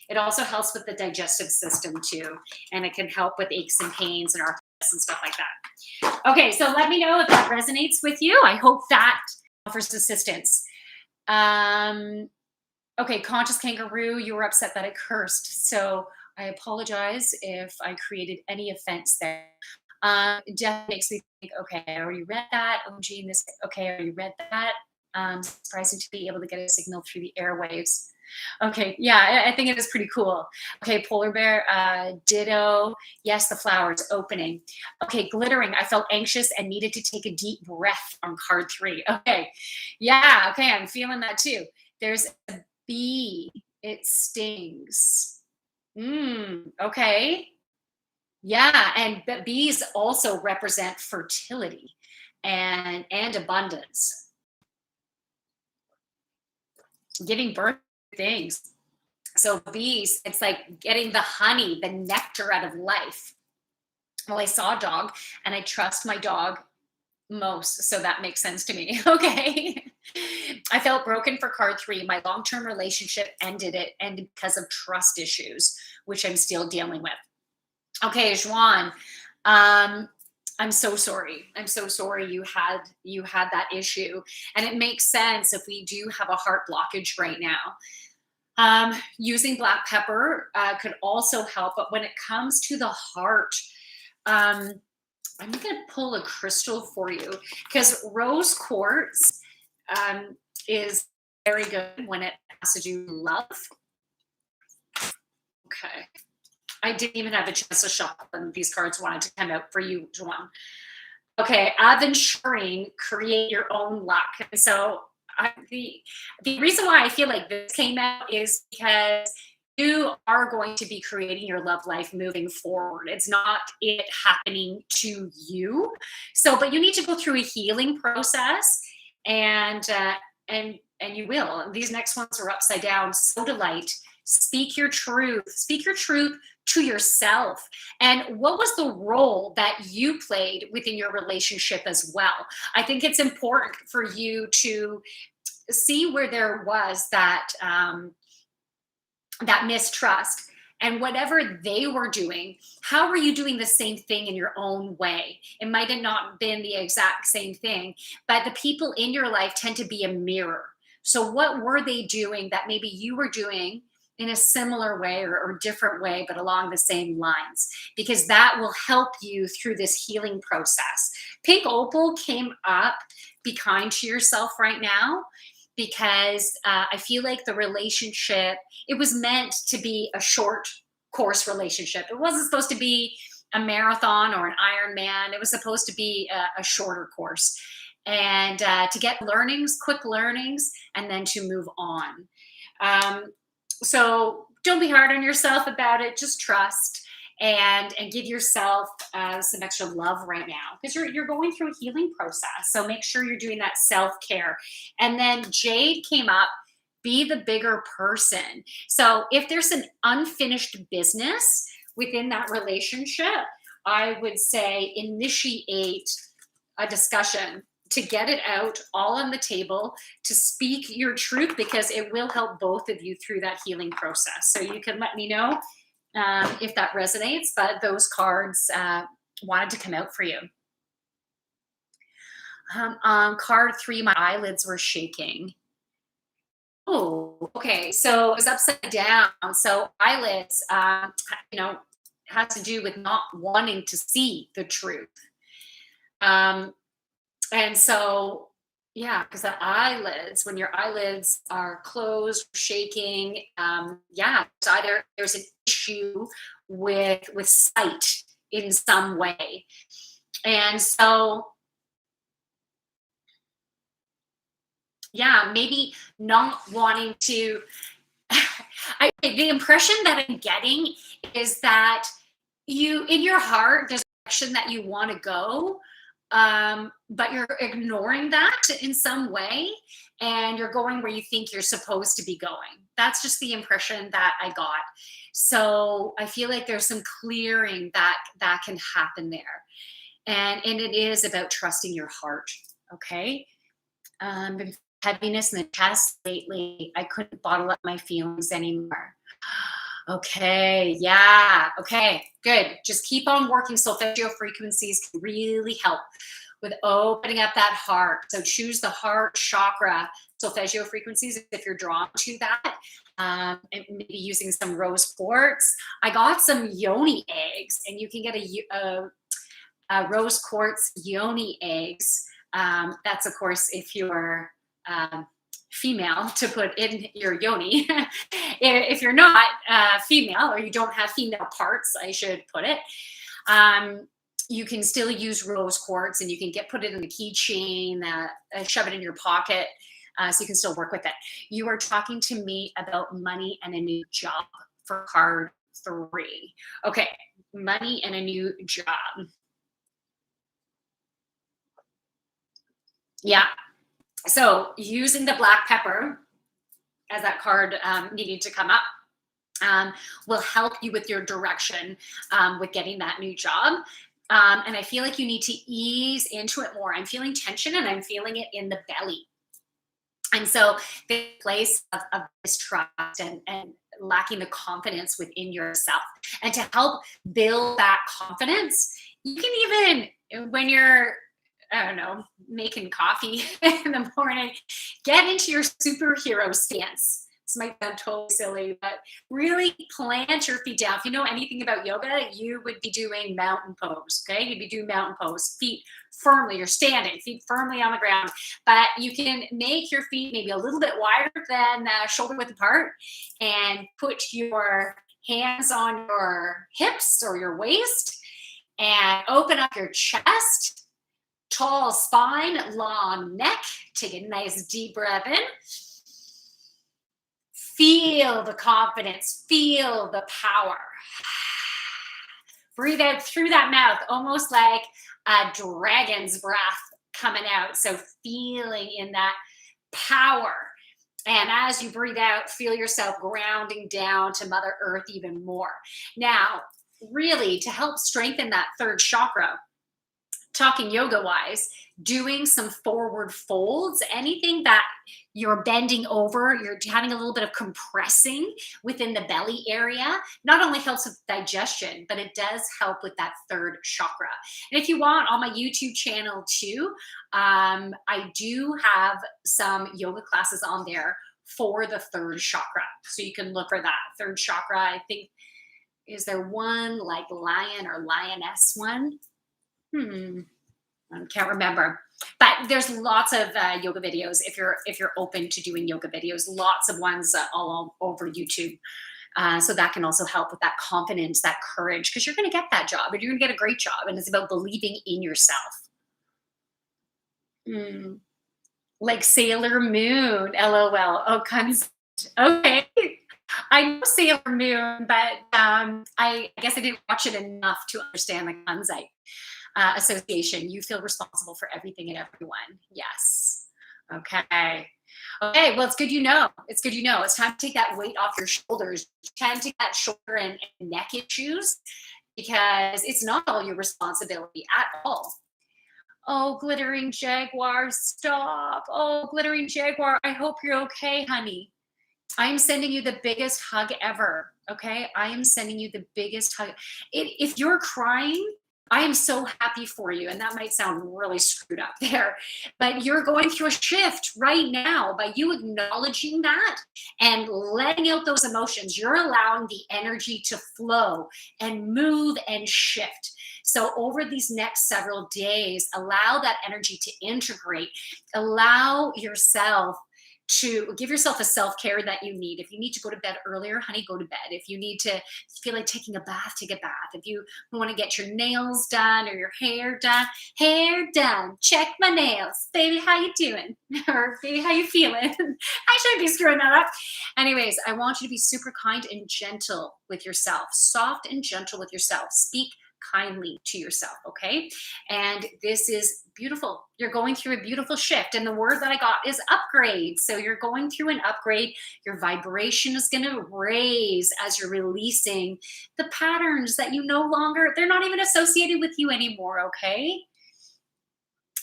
It also helps with the digestive system too, and it can help with aches and pains and arthritis and stuff like that. Okay, so let me know if that resonates with you. I hope that offers assistance. Okay, conscious kangaroo, you were upset that I cursed, so I apologize if I created any offense there. Definitely makes me think, okay, I already read that. OG in this, okay, I already read that. Surprising to be able to get a signal through the airwaves. Okay, yeah, I think it is pretty cool. Okay, polar bear, ditto. Yes, the flower is opening. Okay, glittering. I felt anxious and needed to take a deep breath on card 3. Okay, yeah, okay, I'm feeling that too. There's a bee. It stings. Okay. Yeah, and bees also represent fertility and abundance. Giving birth to things. So bees, it's like getting the honey, the nectar out of life. Well, I saw a dog and I trust my dog most, so that makes sense to me. Okay. I felt broken for card 3. My long-term relationship ended because of trust issues, which I'm still dealing with. Okay, Juan, I'm so sorry. I'm so sorry you had that issue. And it makes sense if we do have a heart blockage right now. Using black pepper could also help. But when it comes to the heart, I'm going to pull a crystal for you, because rose quartz is very good when it has to do with love. Okay. I didn't even have a chance to shuffle, and these cards wanted to come out for you, Juan. Okay, aventuring, create your own luck. And so the reason why I feel like this came out is because you are going to be creating your love life moving forward. It's not it happening to you. So, but you need to go through a healing process, and you will. These next ones are upside down. So delight. Speak your truth. Speak your truth to yourself. And what was the role that you played within your relationship as well? I think it's important for you to see where there was that that mistrust, and whatever they were doing, how were you doing the same thing in your own way? It might have not been the exact same thing, but the people in your life tend to be a mirror. So what were they doing that maybe you were doing in a similar way, or different way, but along the same lines? Because that will help you through this healing process. Pink opal came up. Be kind to yourself right now, because I feel like the relationship, it was meant to be a short course relationship. It wasn't supposed to be a marathon or an Ironman. It was supposed to be a shorter course, and to get learnings, quick learnings, and then to move on. So don't be hard on yourself about it. Just trust, and give yourself some extra love right now, because you're going through a healing process. So make sure you're doing that self-care. And then Jade came up, be the bigger person. So if there's an unfinished business within that relationship, I would say initiate a discussion to get it out all on the table, to speak your truth, because it will help both of you through that healing process. So you can let me know if that resonates, but those cards wanted to come out for you. On card 3, my eyelids were shaking. Oh, okay. So it was upside down. So eyelids, has to do with not wanting to see the truth. And so, yeah, because the eyelids, when your eyelids are closed, shaking, yeah, it's either there's an issue with sight in some way. And so, yeah, maybe not wanting to. The impression that I'm getting is that you, in your heart, there's a direction that you want to go, but you're ignoring that in some way, and you're going where you think you're supposed to be going. That's just the impression that I got. So I feel like there's some clearing that can happen there, and it is about trusting your heart. Okay. Heaviness in the chest lately. I couldn't bottle up my feelings anymore. Okay, yeah, okay, good. Just keep on working. Solfeggio frequencies can really help with opening up that heart. So choose the heart chakra solfeggio frequencies if you're drawn to that. And maybe using some rose quartz. I got some yoni eggs, and you can get a rose quartz yoni eggs. That's, of course, if you're female, to put in your yoni. If you're not female, or you don't have female parts, I should put it, you can still use rose quartz, and you can put it in a keychain, shove it in your pocket, so you can still work with it. You are talking to me about money and a new job for card 3. Okay, money and a new job. Yeah. So using the black pepper, as that card needed to come up, will help you with your direction with getting that new job. And I feel like you need to ease into it more. I'm feeling tension, and I'm feeling it in the belly. And so the place of mistrust and lacking the confidence within yourself. And to help build that confidence, you can even, when you're, I don't know, making coffee in the morning, get into your superhero stance. This might sound totally silly, but really plant your feet down. If you know anything about yoga, you would be doing mountain pose, okay? You'd be doing mountain pose, feet firmly, you're standing, feet firmly on the ground, but you can make your feet maybe a little bit wider than shoulder width apart, and put your hands on your hips or your waist, and open up your chest. Tall spine, long neck. Take a nice deep breath in. Feel the confidence, feel the power. Breathe out through that mouth, almost like a dragon's breath coming out. So feeling in that power. And as you breathe out, feel yourself grounding down to Mother Earth even more. Now, really, to help strengthen that third chakra, talking yoga wise, doing some forward folds, anything that you're bending over, you're having a little bit of compressing within the belly area, not only helps with digestion, but it does help with that third chakra. And if you want, on my YouTube channel too, I do have some yoga classes on there for the third chakra. So you can look for that third chakra. I think, is there one like lion or lioness one? I can't remember, but there's lots of yoga videos if you're open to doing yoga videos. Lots of ones all over YouTube. So that can also help with that confidence, that courage, because you're going to get that job and you're going to get a great job. And it's about believing in yourself. Hmm. Like Sailor Moon, LOL. Oh, okay. I know Sailor Moon, but I guess I didn't watch it enough to understand the Kanzai association. You feel responsible for everything and everyone. Yes. Okay. Okay. Well, it's good you know. It's good you know. It's time to take that weight off your shoulders. It's time to take that shoulder and neck issues, because it's not all your responsibility at all. Oh, glittering jaguar, stop. Oh, glittering jaguar, I hope you're okay, honey. I'm sending you the biggest hug ever. Okay. I am sending you the biggest hug. If you're crying, I am so happy for you. And that might sound really screwed up there, but you're going through a shift right now. By you acknowledging that and letting out those emotions, you're allowing the energy to flow and move and shift. So over these next several days, allow that energy to integrate, allow yourself to give yourself a self-care that you need. If you need to go to bed earlier, honey, go to bed. If you need to feel like taking a bath, take a bath. If you want to get your nails done or your hair done, check my nails. Baby, how you doing? Or baby, how you feeling? I shouldn't be screwing that up. Anyways, I want you to be super kind and gentle with yourself, soft and gentle with yourself. Speak kindly to yourself, okay? And this is beautiful. You're going through a beautiful shift. And the word that I got is upgrade. So you're going through an upgrade. Your vibration is going to raise as you're releasing the patterns that you no longer, they're not even associated with you anymore, okay?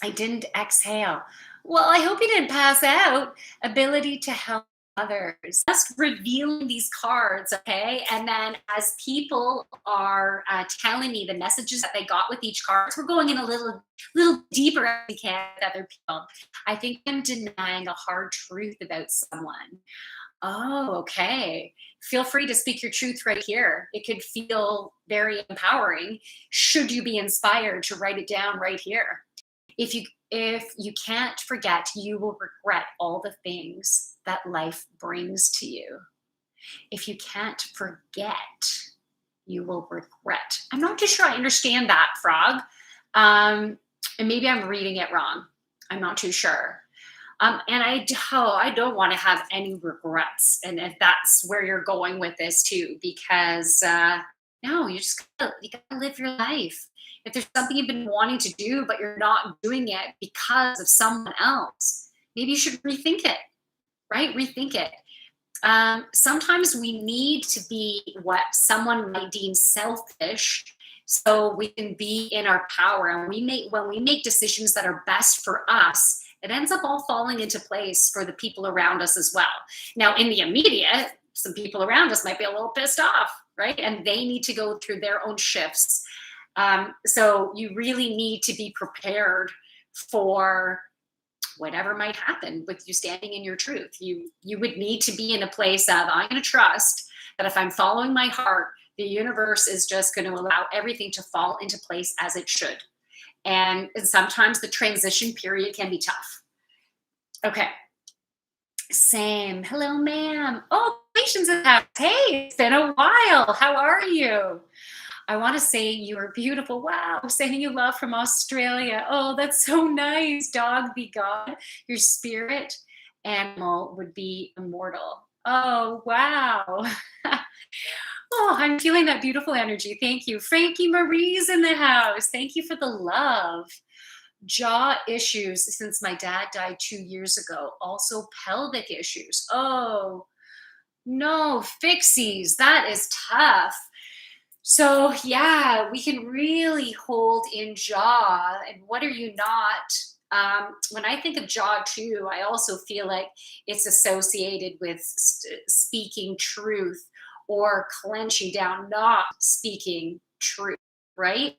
I didn't exhale. Well, I hope you didn't pass out. Ability to help others. Just revealing these cards, okay? And then as people are telling me the messages that they got with each card, we're going in a little deeper as we can with other people. I think I'm denying a hard truth about someone. Oh, okay. Feel free to speak your truth right here. It could feel very empowering. Should you be inspired to write it down right here? If you can't forget, you will regret all the things that life brings to you. If you can't forget, you will regret. I'm not too sure I understand that, Frog. And maybe I'm reading it wrong. I'm not too sure. And I don't want to have any regrets. And if that's where you're going with this too, because no, you gotta live your life. If there's something you've been wanting to do, but you're not doing it because of someone else, maybe you should rethink it, right? Rethink it. Sometimes we need to be what someone might deem selfish, so we can be in our power. And when we make decisions that are best for us, it ends up all falling into place for the people around us as well. Now, in the immediate, some people around us might be a little pissed off, right? And they need to go through their own shifts. So you really need to be prepared for whatever might happen with you standing in your truth. You would need to be in a place of, I'm going to trust that if I'm following my heart, the universe is just going to allow everything to fall into place as it should. And sometimes the transition period can be tough. Okay. Same. Hello, ma'am. Oh, patience in the house. Hey, it's been a while. How are you? I want to say you are beautiful. Wow. Sending you love from Australia. Oh, that's so nice. Dog be God. Your spirit animal would be immortal. Oh, wow. Oh, I'm feeling that beautiful energy. Thank you. Frankie Marie's in the house. Thank you for the love. Jaw issues since my dad died 2 years ago. Also pelvic issues. Oh, no, fixies. That is tough. So yeah, we can really hold in jaw. And what are you not? When I think of jaw too, I also feel like it's associated with speaking truth or clenching down, not speaking truth, right?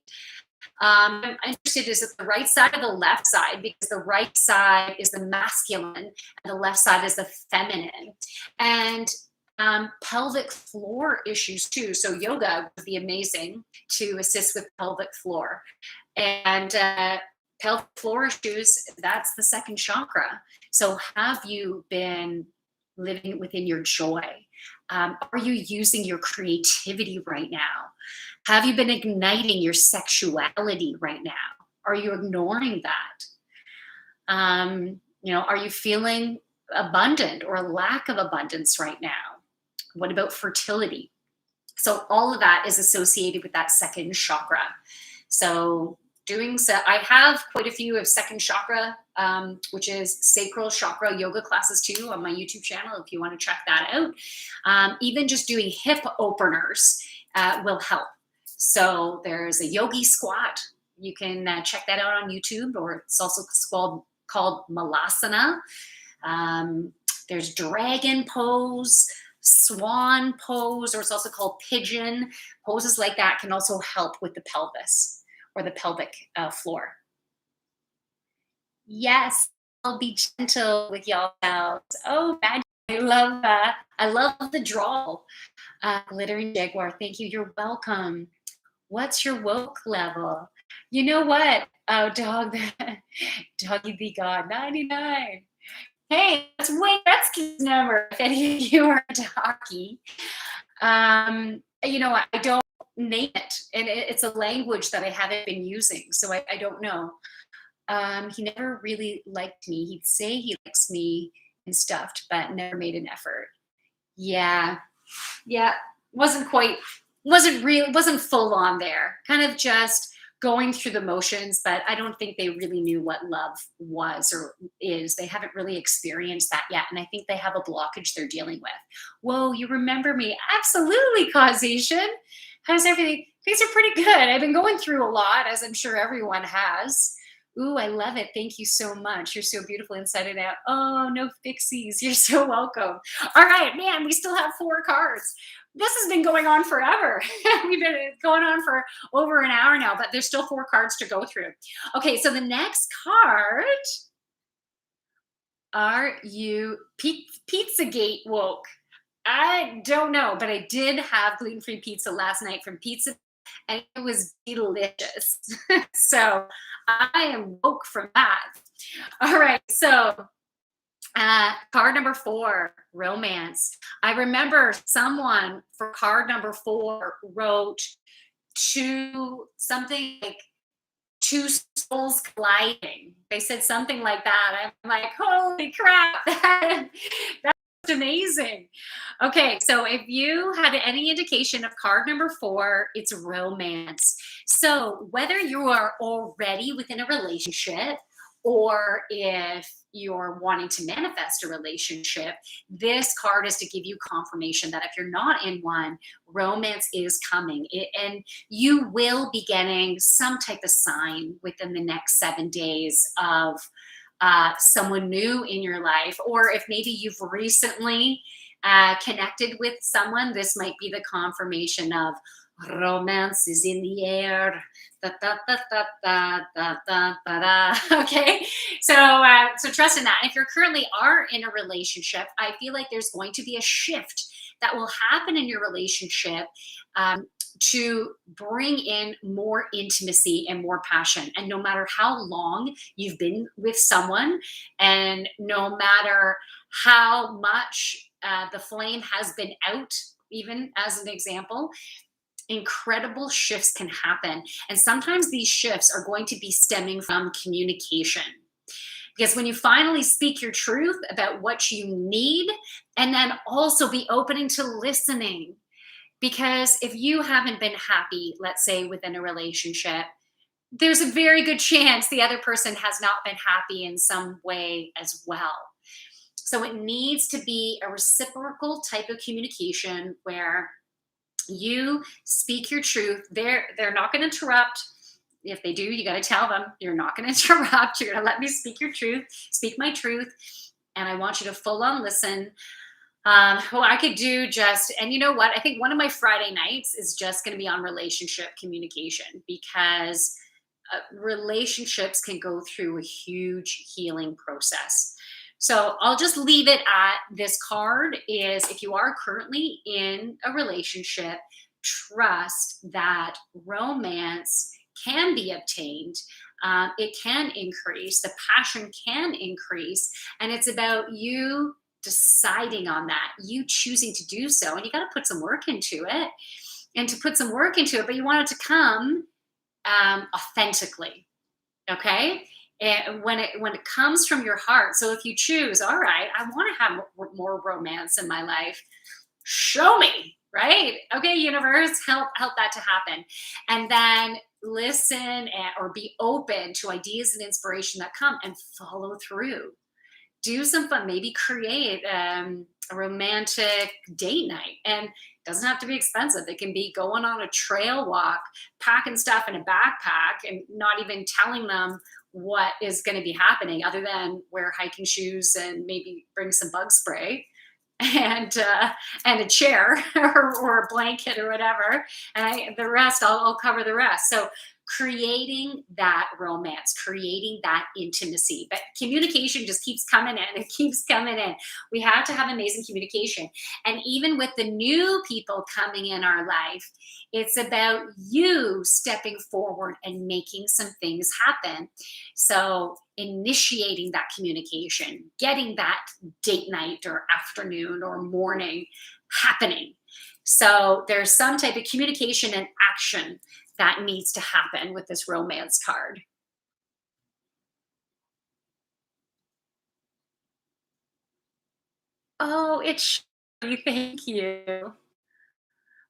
I'm interested, is it the right side or the left side? Because the right side is the masculine and the left side is the feminine. And pelvic floor issues too. So yoga would be amazing to assist with pelvic floor. And pelvic floor issues, that's the second chakra. So have you been living within your joy? Are you using your creativity right now? Have you been igniting your sexuality right now? Are you ignoring that? Are you feeling abundant or a lack of abundance right now? What about fertility? So all of that is associated with that second chakra. So doing so, I have quite a few of second chakra, which is sacral chakra yoga classes too on my YouTube channel if you want to check that out. Even just doing hip openers will help. So there's a yogi squat. You can check that out on YouTube, or it's also called malasana. There's dragon pose, swan pose, or it's also called pigeon. Poses like that can also help with the pelvis or the pelvic floor. Yes, I'll be gentle with y'all. Oh, magic. I love that. I love the drawl. Glittering Jaguar, thank you. You're welcome. What's your woke level? You know what? Oh, dog, doggy be God, 99. Hey, that's Wayne Gretzky's number. If any of you are into hockey, I don't name it, and it's a language that I haven't been using, so I don't know. He never really liked me. He'd say he likes me and stuffed, but never made an effort. Yeah, yeah, wasn't quite, wasn't full on there. Kind of just going through the motions, but I don't think they really knew what love was or is. They haven't really experienced that yet, and I think they have a blockage they're dealing with. Whoa, you remember me? Absolutely, causation. How's everything? Things are pretty good. I've been going through a lot, as I'm sure everyone has. Ooh, I love it. Thank you so much. You're so beautiful inside and out. Oh, no fixies. You're so welcome. All right, man, we still have 4 cards. This has been going on forever. We've been going on for over an hour now, but there's still 4 cards to go through. Okay, so the next card, are you Pizzagate woke? I don't know, but I did have gluten-free pizza last night from Pizza, and it was delicious. So I am woke from that. All right, so card number 4, romance. I remember someone for card number 4 wrote something like two souls colliding. They said something like that. I'm like, holy crap, that's amazing. Okay, so if you had any indication of card number 4, it's romance. So whether you are already within a relationship or if you're wanting to manifest a relationship, this card is to give you confirmation that if you're not in one, romance is coming. And you will be getting some type of sign within the next 7 days of someone new in your life. Or if maybe you've recently connected with someone, this might be the confirmation of romance is in the air. Da, da, da, da, da, da, da, da, da. Okay, so trust in that. If you're currently are in a relationship, I feel like there's going to be a shift that will happen in your relationship to bring in more intimacy and more passion. And no matter how long you've been with someone, and no matter how much the flame has been out, even as an example, incredible shifts can happen. And sometimes these shifts are going to be stemming from communication. Because when you finally speak your truth about what you need, and then also be opening to listening. Because if you haven't been happy, let's say within a relationship, there's a very good chance the other person has not been happy in some way as well. So it needs to be a reciprocal type of communication where You speak your truth. They're not going to interrupt. If they do, you got to tell them you're not going to interrupt. You're going to let me speak your truth, speak my truth, and I want you to full on listen. Well, I could do just, and you know what? I think one of my Friday nights is just going to be on relationship communication, because relationships can go through a huge healing process. So I'll just leave it at this card is, if you are currently in a relationship, trust that romance can be obtained. It can increase, the passion can increase, and it's about you deciding on that, you choosing to do so. And you got to put some work into it, and to put some work into it, but you want it to come authentically. Okay. And when it comes from your heart, so if you choose, all right, I want to have more romance in my life, show me, right? Okay, universe, help that to happen. And then listen, or be open to ideas and inspiration that come, and follow through. Do some fun, maybe create a romantic date night. And it doesn't have to be expensive. It can be going on a trail walk, packing stuff in a backpack, and not even telling them what is going to be happening, other than wear hiking shoes and maybe bring some bug spray and a chair or a blanket or whatever. And the rest, I'll cover the rest. So creating that romance, creating that intimacy. But communication just keeps coming in. It keeps coming in. We have to have amazing communication. And even with the new people coming in our life, it's about you stepping forward and making some things happen. So initiating that communication, getting that date night or afternoon or morning happening. So there's some type of communication and action that needs to happen with this romance card. Oh, it's thank you.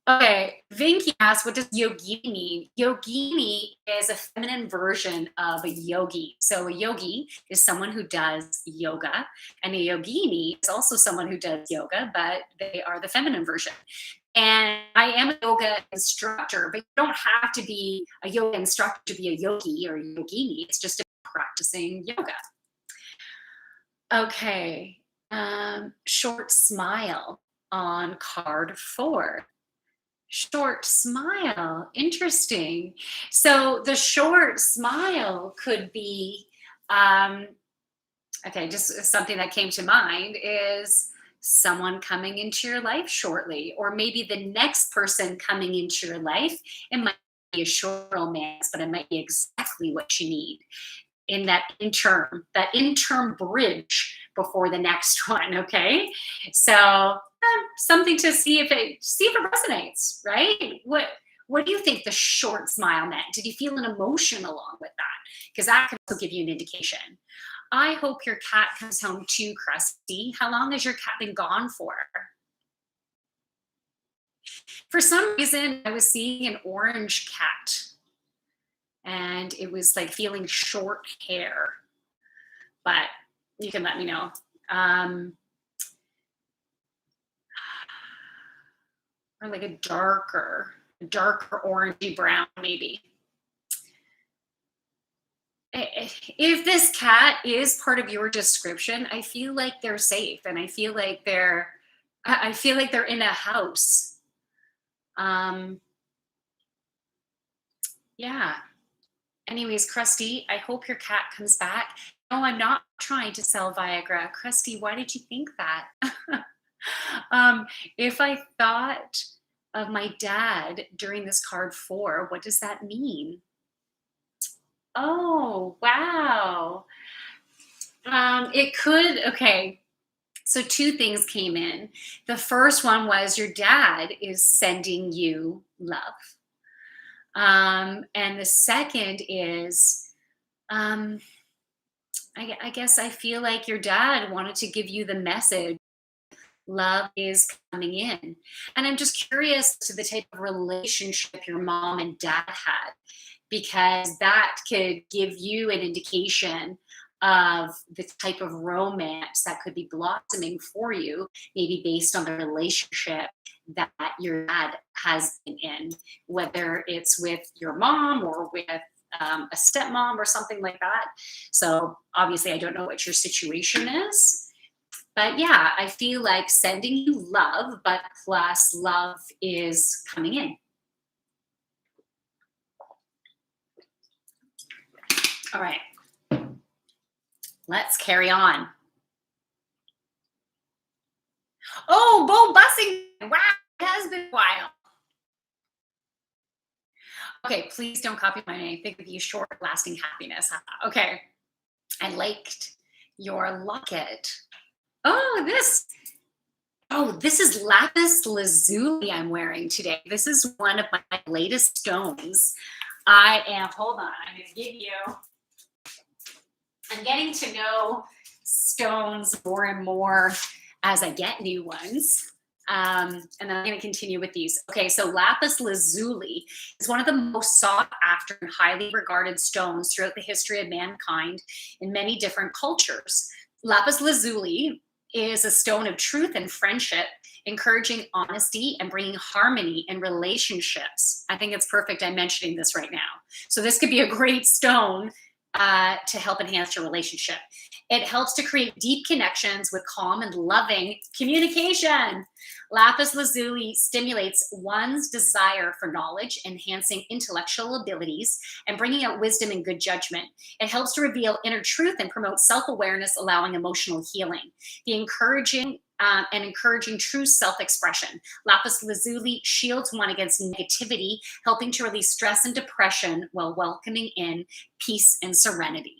Okay, Vinky asked, what does yogini mean? Yogini is a feminine version of a yogi. So a yogi is someone who does yoga, and a yogini is also someone who does yoga, but they are the feminine version. And I am a yoga instructor, but you don't have to be a yoga instructor to be a yogi or a yogini. It's just practicing yoga. Okay, short smile on card 4. Short smile. Interesting. So the short smile could be, um, okay, just something that came to mind is someone coming into your life shortly, or maybe the next person coming into your life. It might be a short romance, but it might be exactly what you need in that interim bridge before the next one. Okay, so something to see if it resonates, right? What do you think the short smile meant? Did you feel an emotion along with that? Because that can also give you an indication. I hope your cat comes home too, Krusty. How long has your cat been gone for? For some reason, I was seeing an orange cat, and it was like feeling short hair, but you can let me know. Um, or like a darker orangey brown, maybe. If this cat is part of your description, I feel like they're safe, and I feel like they're in a house. Um, yeah. Anyways, Krusty, I hope your cat comes back. No, I'm not trying to sell Viagra. Krusty, why did you think that? um, if I thought of my dad during this card 4, what does that mean? Oh, wow. It could, okay. So two things came in. The first one was your dad is sending you love. And the second is, um, I guess I feel like your dad wanted to give you the message love is coming in. And I'm just curious to the type of relationship your mom and dad had, because that could give you an indication of the type of romance that could be blossoming for you, maybe based on the relationship that your dad has been in, whether it's with your mom or with a stepmom or something like that. So obviously, I don't know what your situation is, but yeah, I feel like sending you love, but plus love is coming in. All right, let's carry on. Oh, Bo Bussing. Wow, it has been a while. Okay, please don't copy my name. Think of you short lasting happiness. Okay. I liked your locket. Oh, this. Oh, this is Lapis Lazuli I'm wearing today. This is one of my latest stones. Hold on, I'm getting to know stones more and more as I get new ones. And then I'm going to continue with these. Okay, so Lapis Lazuli is one of the most sought after and highly regarded stones throughout the history of mankind in many different cultures. Lapis Lazuli is a stone of truth and friendship, encouraging honesty and bringing harmony in relationships. I think it's perfect I'm mentioning this right now. So this could be a great stone to help enhance your relationship. It helps to create deep connections with calm and loving communication. Lapis lazuli stimulates one's desire for knowledge, enhancing intellectual abilities and bringing out wisdom and good judgment. It helps to reveal inner truth and promote self-awareness, allowing emotional healing. The encouraging true self-expression. Lapis lazuli shields one against negativity, helping to release stress and depression while welcoming in peace and serenity.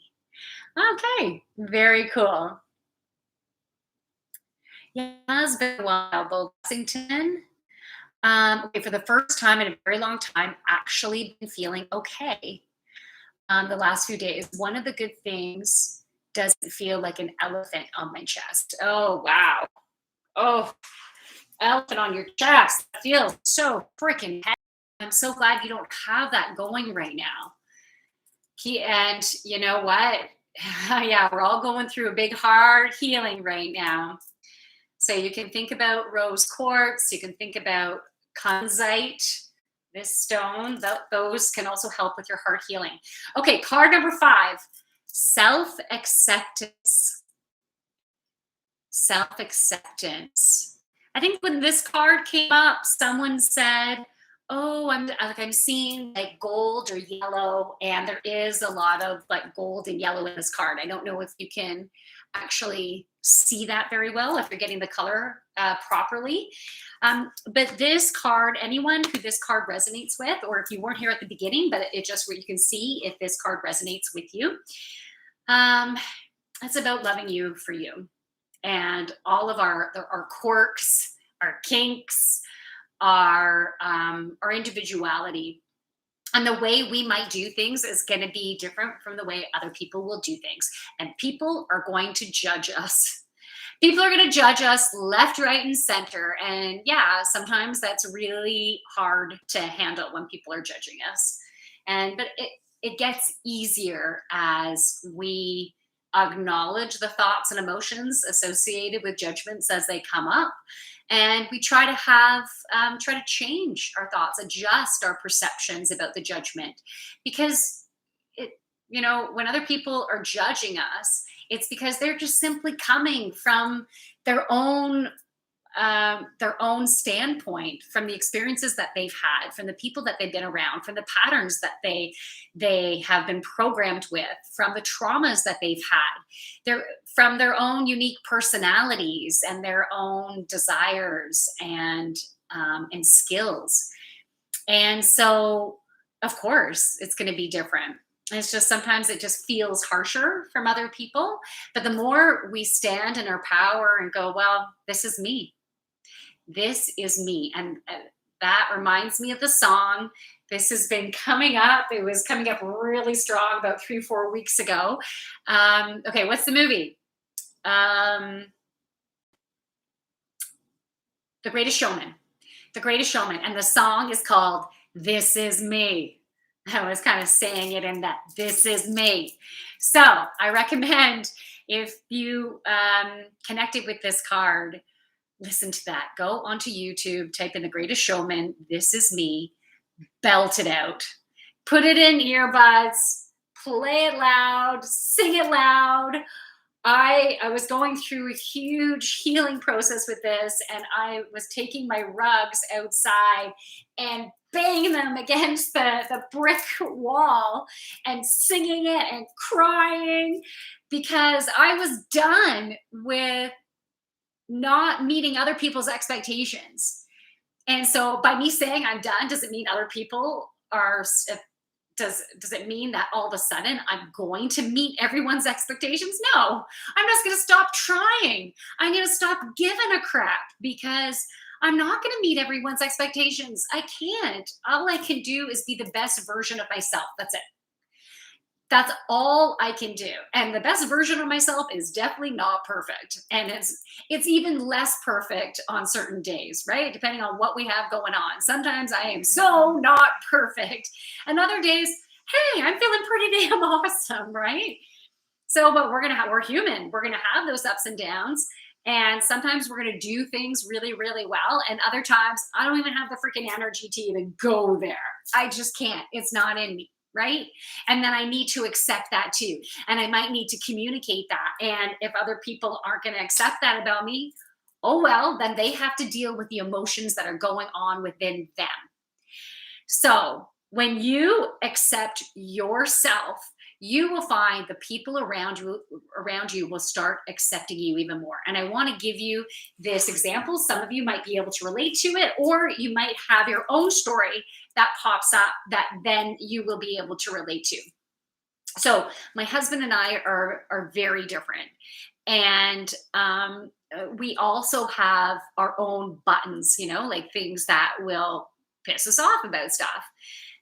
Okay, very cool. Yeah, it's been a while, Bo Lexington. Okay, for the first time in a very long time, actually been feeling okay the last few days. One of the good things doesn't feel like an elephant on my chest. Oh, wow. Oh, elephant on your chest. That feels so freaking heavy. I'm so glad you don't have that going right now. And you know what? Yeah, we're all going through a big, hard healing right now. So you can think about rose quartz, you can think about kunzite, this stone, those can also help with your heart healing. Okay, card number 5, self-acceptance. Self-acceptance. I think when this card came up, someone said, oh, I'm seeing like gold or yellow, and there is a lot of like gold and yellow in this card. I don't know if you can actually see that very well if you're getting the color properly. But this card, anyone who this card resonates with, or if you weren't here at the beginning, but it just where you can see if this card resonates with you, it's about loving you for you. And all of our quirks, our kinks, our individuality, and the way we might do things is going to be different from the way other people will do things. And people are going to judge us. People are going to judge us left, right, and center. And yeah, sometimes that's really hard to handle when people are judging us. But it gets easier as we acknowledge the thoughts and emotions associated with judgments as they come up, and we try to change our thoughts, adjust our perceptions about the judgment, because when other people are judging us, it's because they're just simply coming from their own standpoint, from the experiences that they've had, from the people that they've been around, from the patterns that they have been programmed with, from the traumas that they've had, from their own unique personalities and their own desires and skills. And so, of course, it's going to be different. It's just sometimes it just feels harsher from other people. But the more we stand in our power and go, well, this is me. This is me. And that reminds me of the song. This has been coming up. It was coming up really strong about 3-4 weeks ago. Okay, what's the movie? The Greatest Showman. The Greatest Showman. And the song is called This Is Me. I was kind of saying it in that this is me. So I recommend if you connected with this card, listen to that. Go onto YouTube, type in The Greatest Showman, This Is Me, belt it out. Put it in earbuds, play it loud, sing it loud. I was going through a huge healing process with this, and I was taking my rugs outside and banging them against the brick wall and singing it and crying because I was done with not meeting other people's expectations. And so by me saying I'm done doesn't mean other people are does it mean that all of a sudden I'm going to meet everyone's expectations? No. I'm just going to stop trying. I'm going to stop giving a crap because I'm not going to meet everyone's expectations. I can't. All I can do is be the best version of myself. That's it. That's all I can do. And the best version of myself is definitely not perfect. And it's even less perfect on certain days, right? Depending on what we have going on. Sometimes I am so not perfect. And other days, hey, I'm feeling pretty damn awesome, right? So, but we're human. We're gonna have those ups and downs. And sometimes we're gonna do things really, really well. And other times I don't even have the freaking energy to even go there. I just can't. It's not in me. Right. And then I need to accept that too. And I might need to communicate that. And if other people aren't going to accept that about me, oh, well, then they have to deal with the emotions that are going on within them. So when you accept yourself, you will find the people around you will start accepting you even more. And I want to give you this example. Some of you might be able to relate to it, or you might have your own story that pops up that then you will be able to relate to. So my husband and I are very different. And we also have our own buttons, like things that will piss us off about stuff.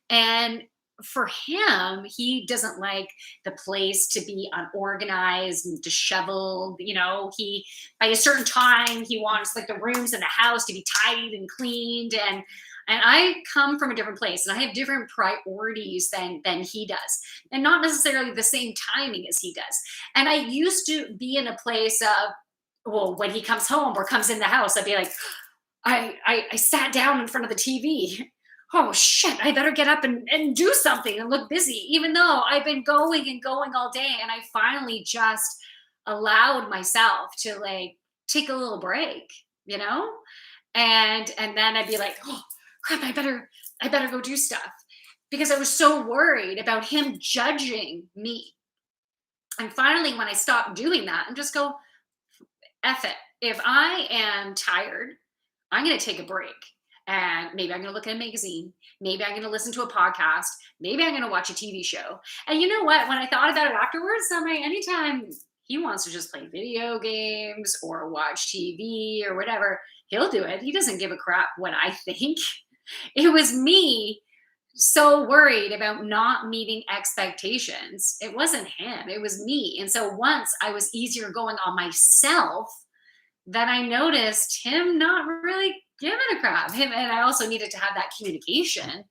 And for him, he doesn't like the place to be unorganized and disheveled. He by a certain time he wants like the rooms in the house to be tidied and cleaned. And I come from a different place and I have different priorities than he does, and not necessarily the same timing as he does. And I used to be in a place of, well, when he comes home or comes in the house, I'd be like, I sat down in front of the TV. Oh shit, I better get up and do something and look busy, even though I've been going and going all day. And I finally just allowed myself to like take a little break, you know? And then I'd be like, oh crap, I better go do stuff. Because I was so worried about him judging me. And finally, when I stopped doing that and just go, F it. If I am tired, I'm going to take a break. And maybe I'm going to look at a magazine. Maybe I'm going to listen to a podcast. Maybe I'm going to watch a TV show. And you know what? When I thought about it afterwards, I'm like, anytime he wants to just play video games or watch TV or whatever, he'll do it. He doesn't give a crap what I think. It was me so worried about not meeting expectations. It wasn't him, it was me. And so once I was easier going on myself, then I noticed him not really giving a crap. Him, and I also needed to have that communication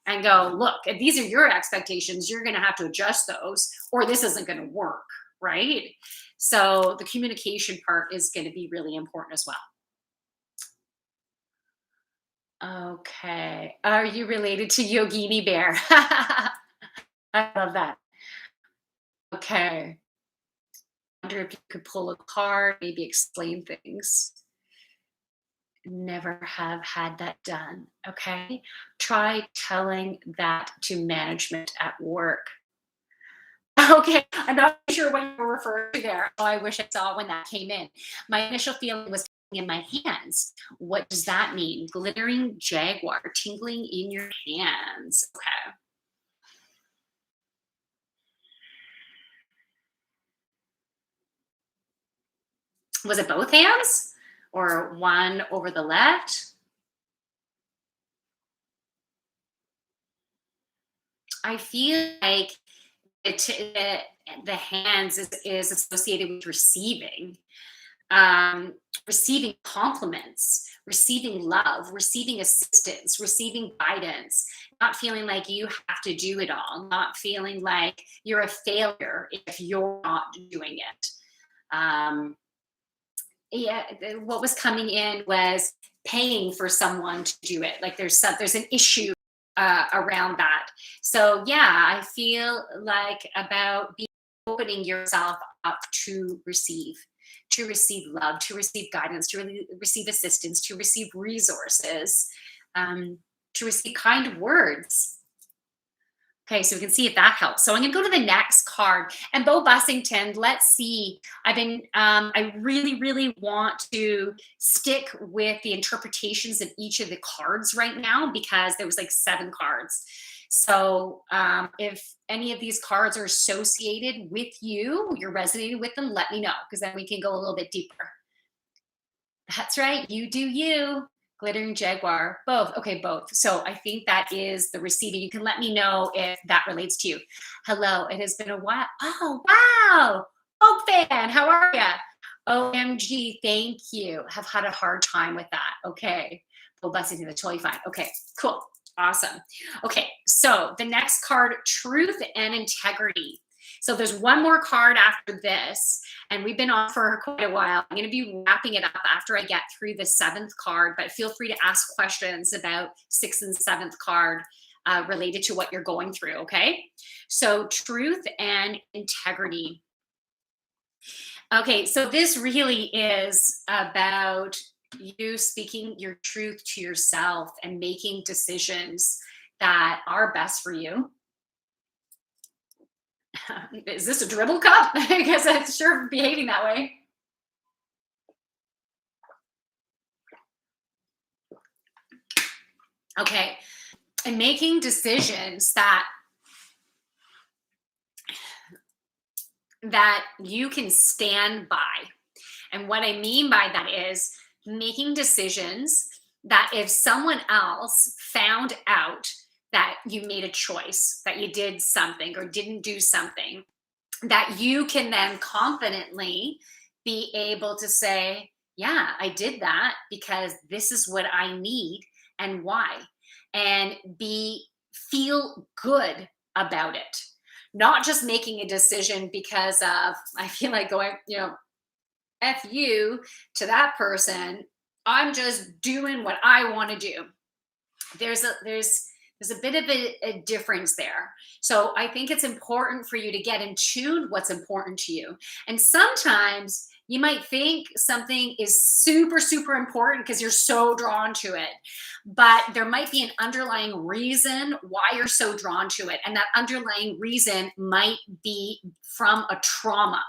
and go, look, if these are your expectations, you're going to have to adjust those, or this isn't going to work, right? So the communication part is going to be really important as well. Okay. Are you related to Yogini Bear? I love that. Okay. Wonder if you could pull a card, maybe explain things. Never have had that done. Okay. Try telling that to management at work. Okay. I'm not sure what you're referring to there. Oh, I wish I saw when that came in. My initial feeling was in my hands. What does that mean? Glittering jaguar tingling in your hands. Okay. Was it both hands or one over the left? I feel like the hands is associated with receiving. um, receiving compliments, receiving love, receiving assistance, receiving guidance, not feeling like you have to do it all, not feeling like you're a failure if you're not doing it. Um, yeah, what was coming in was paying for someone to do it. Like there's an issue around that. So yeah, I feel like about opening yourself up to receive love, to receive guidance, to receive assistance, to receive resources, um, to receive kind words. Okay, so we can see if that helps. So I'm going to go to the next card. And Bo Bussington, let's see. I really, really want to stick with the interpretations of each of the cards right now because there was like 7 cards. So if any of these cards are associated with you, you're resonating with them, let me know because then we can go a little bit deeper. That's right. You do you. Glittering Jaguar. Both. Okay, both. So I think that is the receiving. You can let me know if that relates to you. Hello. It has been a while. Oh, wow. Folk fan. How are you? OMG. Thank you. Have had a hard time with that. Okay. Full blessing to the totally fine. Okay, cool. Awesome. Okay, so the next card, truth and integrity. So there's one more card after this, and we've been on for quite a while. I'm going to be wrapping it up after I get through the 7th card, but feel free to ask questions about 6th and 7th card related to what you're going through, okay? So truth and integrity. Okay, so this really is about you speaking your truth to yourself and making decisions that are best for you. Is this a dribble cup? I guess it's sure behaving that way. Okay. And making decisions that you can stand by. And what I mean by that is making decisions that if someone else found out that you made a choice, that you did something or didn't do something, that you can then confidently be able to say, yeah, I did that because this is what I need and why. And feel good about it. Not just making a decision because of, I feel like going, F you to that person. I'm just doing what I want to do. There's a bit of a difference there. So I think it's important for you to get in tune what's important to you. And sometimes you might think something is super, super important because you're so drawn to it. But there might be an underlying reason why you're so drawn to it. And that underlying reason might be from a trauma.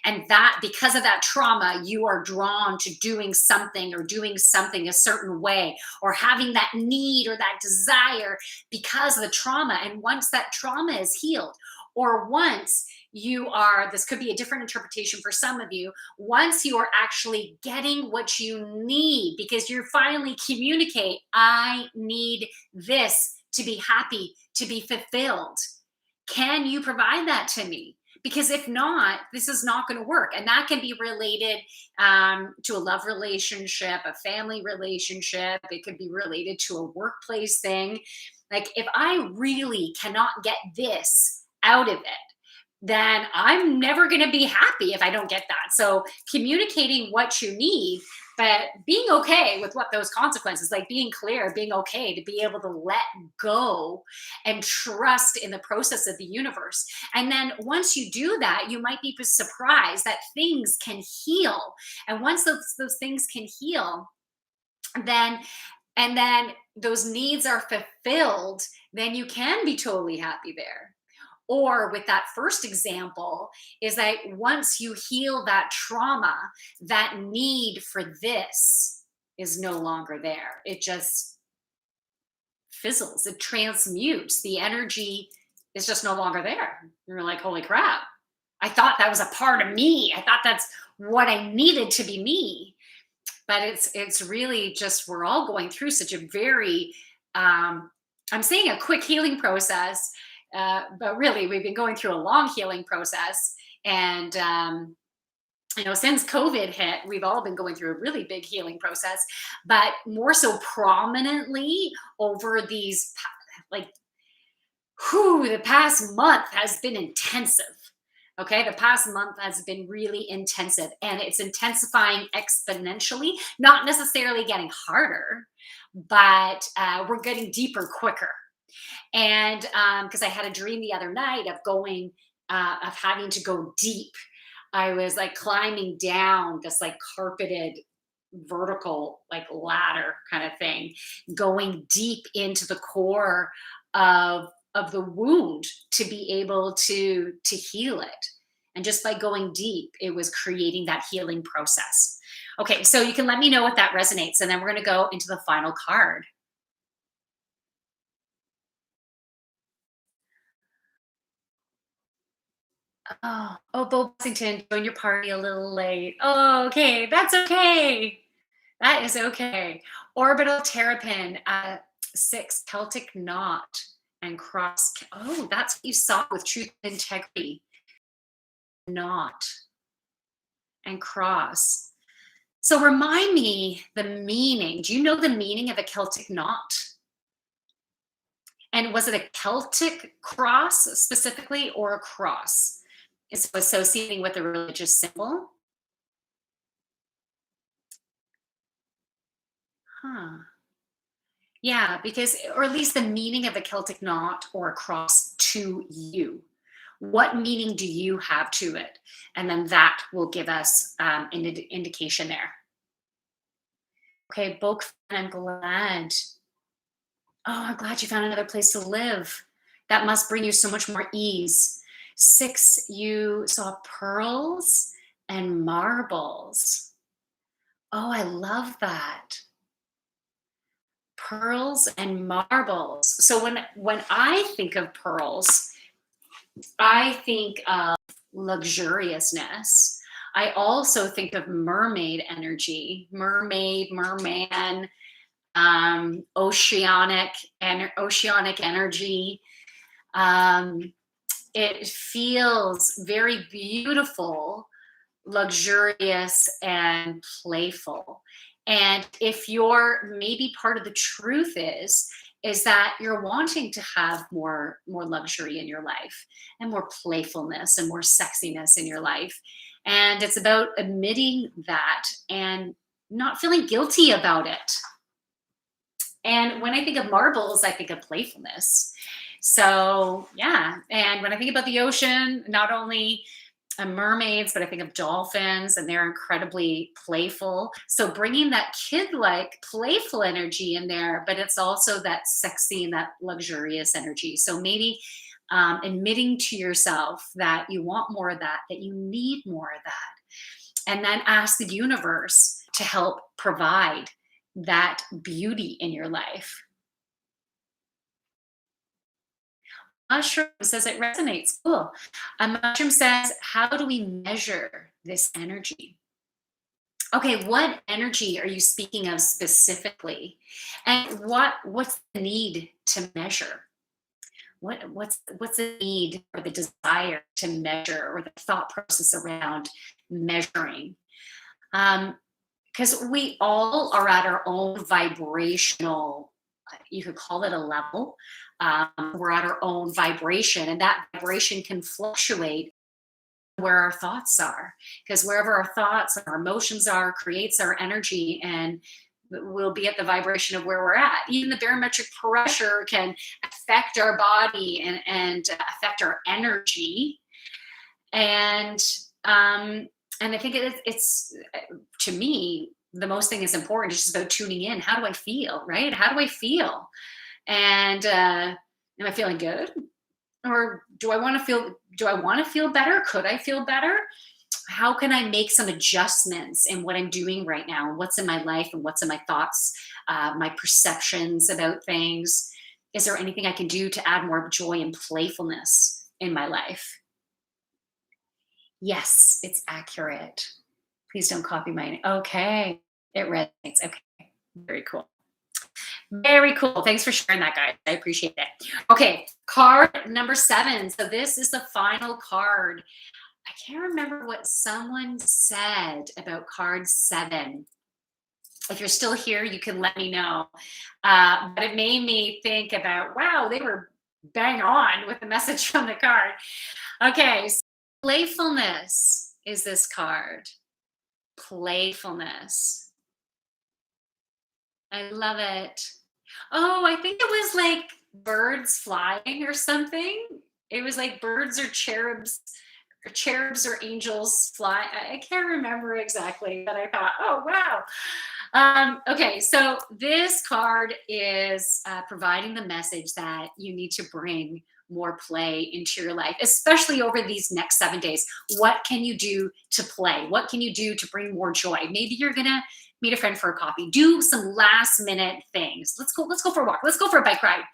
And that because of that trauma, you are drawn to doing something or doing something a certain way or having that need or that desire because of the trauma. And once that trauma is healed, or once this could be a different interpretation for some of you, once you are actually getting what you need because you're finally communicate, I need this to be happy, to be fulfilled. Can you provide that to me? Because if not, this is not going to work. And that can be related to a love relationship, a family relationship. It could be related to a workplace thing. Like if I really cannot get this out of it, then I'm never going to be happy if I don't get that. So communicating what you need, but being okay with what those consequences, like being clear, being okay to be able to let go and trust in the process of the universe. And then once you do that, you might be surprised that things can heal. And once those things can heal, then those needs are fulfilled, then you can be totally happy there. Or with that first example, is that once you heal that trauma, that need for this is no longer there. It just fizzles, it transmutes. The energy is just no longer there. You're like, holy crap. I thought that was a part of me. I thought that's what I needed to be me. But it's really just we're all going through such a very I'm saying a quick healing process, but really we've been going through a long healing process, and Since COVID hit, we've all been going through a really big healing process, but more so prominently over these, like, the past month has been intensive. Okay, the past month has been really intensive and it's intensifying exponentially, not necessarily getting harder, but we're getting deeper quicker. And because I had a dream the other night of of having to go deep. I was like climbing down this like carpeted vertical like ladder kind of thing, going deep into the core of the wound to be able to heal it. And just by going deep, it was creating that healing process. Okay, so you can let me know if that resonates, and then we're going to go into the final card. Oh, Bo Blessington, join your party a little late. Oh, okay, that's okay. That is okay. Orbital terrapin, 6, Celtic knot and cross. Oh, that's what you saw with truth and integrity. Knot and cross. So remind me the meaning. Do you know the meaning of a Celtic knot? And was it a Celtic cross specifically or a cross? It's associating with a religious symbol? Huh. Yeah, because, or at least the meaning of a Celtic knot or a cross to you. What meaning do you have to it? And then that will give us an indication there. Okay, Book, I'm glad. Oh, I'm glad you found another place to live. That must bring you so much more ease. 6, you saw pearls and marbles. Oh, I love that. Pearls and marbles. So when I think of pearls, I think of luxuriousness. I also think of mermaid energy, mermaid, merman, oceanic energy. It feels very beautiful, luxurious, and playful. And if you're, maybe part of the truth is that you're wanting to have more luxury in your life and more playfulness and more sexiness in your life. And it's about admitting that and not feeling guilty about it. And when I think of marbles, I think of playfulness. So, yeah. And when I think about the ocean, not only mermaids, but I think of dolphins, and they're incredibly playful. So, bringing that kid like playful energy in there, but it's also that sexy and that luxurious energy. So, maybe admitting to yourself that you want more of that, that you need more of that, and then ask the universe to help provide that beauty in your life. Mushroom says it resonates. Cool. A mushroom says, how do we measure this energy? Okay, what energy are you speaking of specifically? And what's the need to measure? What's the need or the desire to measure, or the thought process around measuring? Because we all are at our own vibrational, you could call it a level. We're at our own vibration, and that vibration can fluctuate where our thoughts are, because wherever our thoughts and our emotions are creates our energy, and we'll be at the vibration of where we're at. Even the barometric pressure can affect our body and affect our energy. And I think it's to me, the most thing is important. It's just about tuning in. How do I feel, right? How do I feel? And am I feeling good? Or do I want to feel better? Could I feel better? How can I make some adjustments in what I'm doing right now? What's in my life and what's in my thoughts, my perceptions about things? Is there anything I can do to add more joy and playfulness in my life? Yes, it's accurate. Please don't copy mine. Okay. It resonates. Okay. Very cool. Very cool. Thanks for sharing that, guys. I appreciate it. Okay. Card number 7. So this is the final card. I can't remember what someone said about card 7. If you're still here, you can let me know. But it made me think about, wow, they were bang on with the message from the card. Okay, so playfulness is this card. Playfulness. I love it. Oh, I think it was like birds flying or something. It was like birds or cherubs or angels fly. I can't remember exactly, but I thought, oh wow. Okay, so this card is providing the message that you need to bring more play into your life, especially over these next 7 days. What can you do to play? What can you do to bring more joy? Maybe you're gonna meet a friend for a coffee. Do some last minute things. Let's go. Let's go for a walk. Let's go for a bike ride.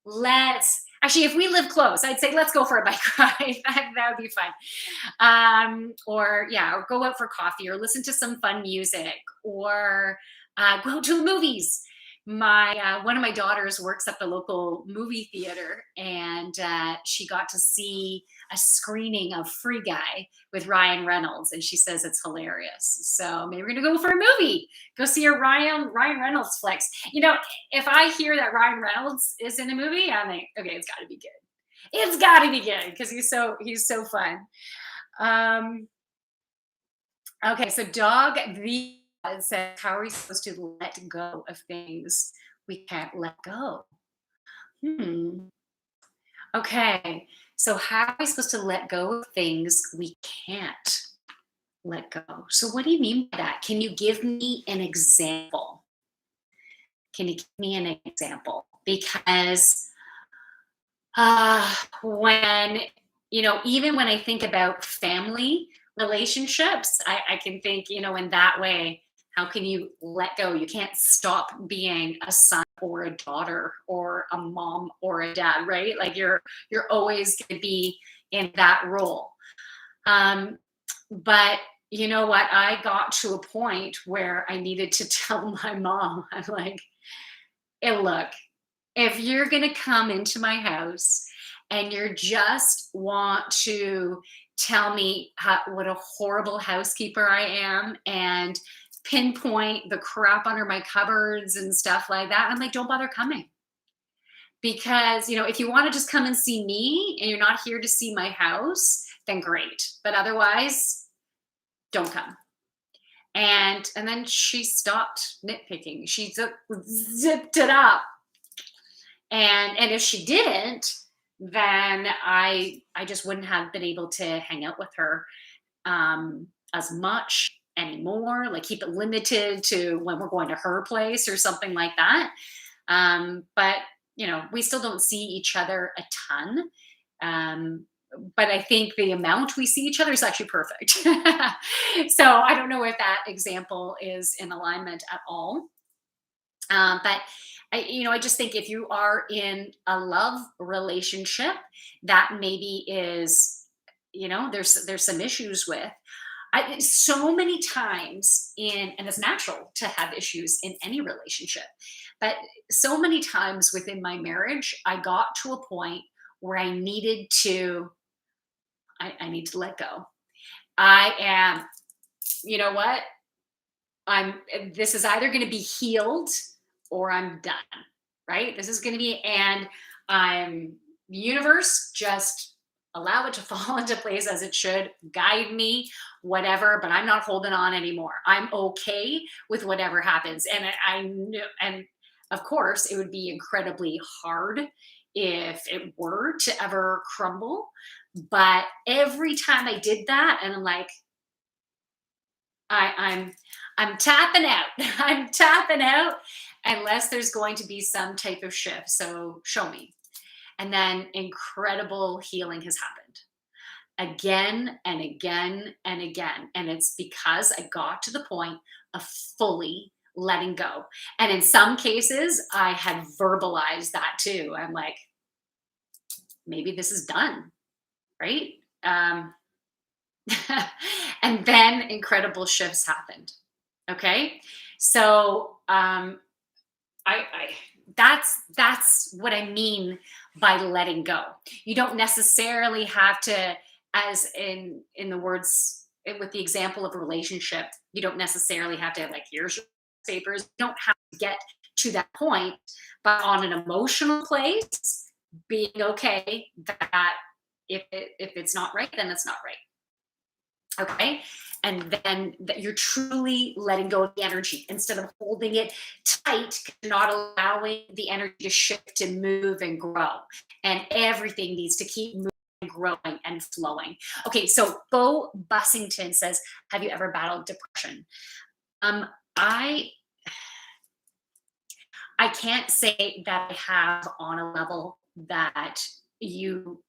Let's actually, if we live close, I'd say let's go for a bike ride. That would be fun. Or yeah, or go out for coffee, or listen to some fun music, or go to the movies. My one of my daughters works at the local movie theater, and she got to see a screening of Free Guy with Ryan Reynolds, and she says it's hilarious. So maybe we're gonna go for a movie, go see a Ryan Reynolds flex. You know, if I hear that Ryan Reynolds is in a movie, I'm like, okay, it's got to be good. It's got to be good because he's so fun. Um, okay, so dog the says, how are we supposed to let go of things we can't let go? Hmm. Okay, so how are we supposed to let go of things we can't let go? So what do you mean by that? Can you give me an example? Can you give me an example? Because when, even when I think about family relationships, I can think, in that way, how can you let go? You can't stop being a son or a daughter or a mom or a dad, right? Like you're always going to be in that role. But you know what? I got to a point where I needed to tell my mom, I'm like, hey, look, if you're going to come into my house and you just want to tell me what a horrible housekeeper I am and pinpoint the crap under my cupboards and stuff like that, I'm like, don't bother coming. Because, if you want to just come and see me and you're not here to see my house, then great. But otherwise, don't come. And then she stopped nitpicking. She zipped it up. And if she didn't, then I just wouldn't have been able to hang out with her as much anymore. Like keep it limited to when we're going to her place or something like that. But we still don't see each other a ton. But I think the amount we see each other is actually perfect. So I don't know if that example is in alignment at all. But I just think if you are in a love relationship that maybe is, there's some issues with. So many times and it's natural to have issues in any relationship, but so many times within my marriage, I got to a point where I need to let go. I am, you know what? This is either going to be healed or I'm done, right? This is going to be, and I'm, the universe, just allow it to fall into place as it should, guide me, whatever, but I'm not holding on anymore. I'm okay with whatever happens. And I knew, and of course, it would be incredibly hard if it were to ever crumble. But every time I did that, and I'm like, I'm tapping out. I'm tapping out unless there's going to be some type of shift. So show me. And then incredible healing has happened again and again and again. And it's because I got to the point of fully letting go. And in some cases, I had verbalized that too. I'm like, maybe this is done, right? And then incredible shifts happened. Okay. So I that's what I mean by letting go. You don't necessarily have to as in the words with the example of a relationship, you don't necessarily have to have like here's your papers. You don't have to get to that point, but on an emotional place, being okay that if it's not right, then it's not right. Okay. And then that you're truly letting go of the energy instead of holding it tight, not allowing the energy to shift and move and grow. And everything needs to keep moving, growing, and flowing. Okay, so Bo Bussington says, have you ever battled depression? Um, I I can't say that I have on a level that you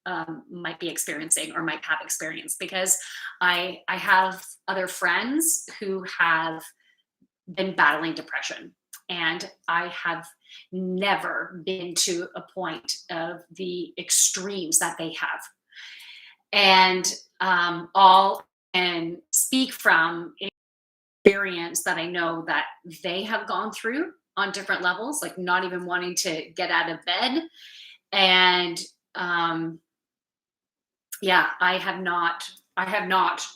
might be experiencing or might have experienced, because I have other friends who have been battling depression, and I have never been to a point of the extremes that they have. And all and speak from experience that I know that they have gone through on different levels, like not even wanting to get out of bed. And um, yeah, I have not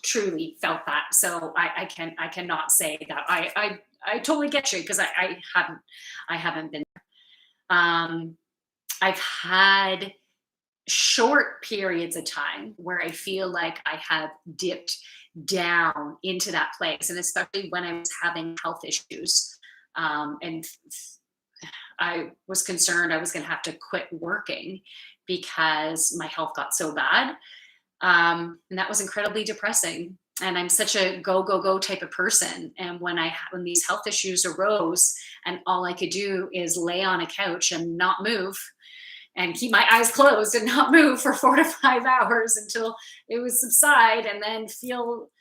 truly felt that. So I cannot say that I totally get you, because I haven't been. Um, I've had short periods of time where I feel like I have dipped down into that place, and especially when I was having health issues, and I was concerned I was going to have to quit working because my health got so bad, and that was incredibly depressing. And I'm such a go go go type of person, and when these health issues arose, and all I could do is lay on a couch and not move and keep my eyes closed and not move for 4 to 5 hours until it would subside, and then feel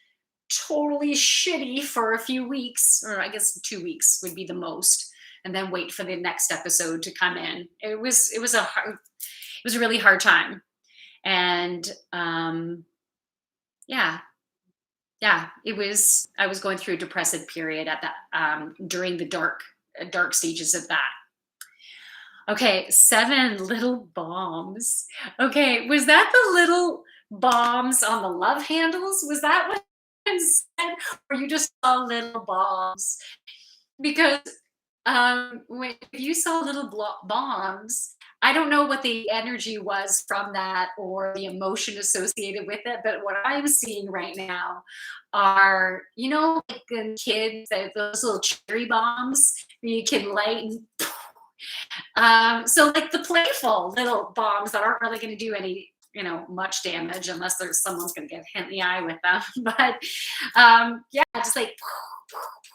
totally shitty for a few weeks, or I guess 2 weeks would be the most, and then wait for the next episode to come in. It was a really hard time. And yeah, yeah, I was going through a depressive period at that, during the dark stages of that. Okay, 7 little bombs. Okay, was that the little bombs on the love handles? Was that what I said? Or you just saw little bombs? Because when if you saw little bombs, I don't know what the energy was from that or the emotion associated with it, but what I'm seeing right now are, like in kids, those little cherry bombs you can light and so like the playful little bombs that aren't really going to do any, much damage unless there's someone's going to get hit in the eye with them. But yeah, just like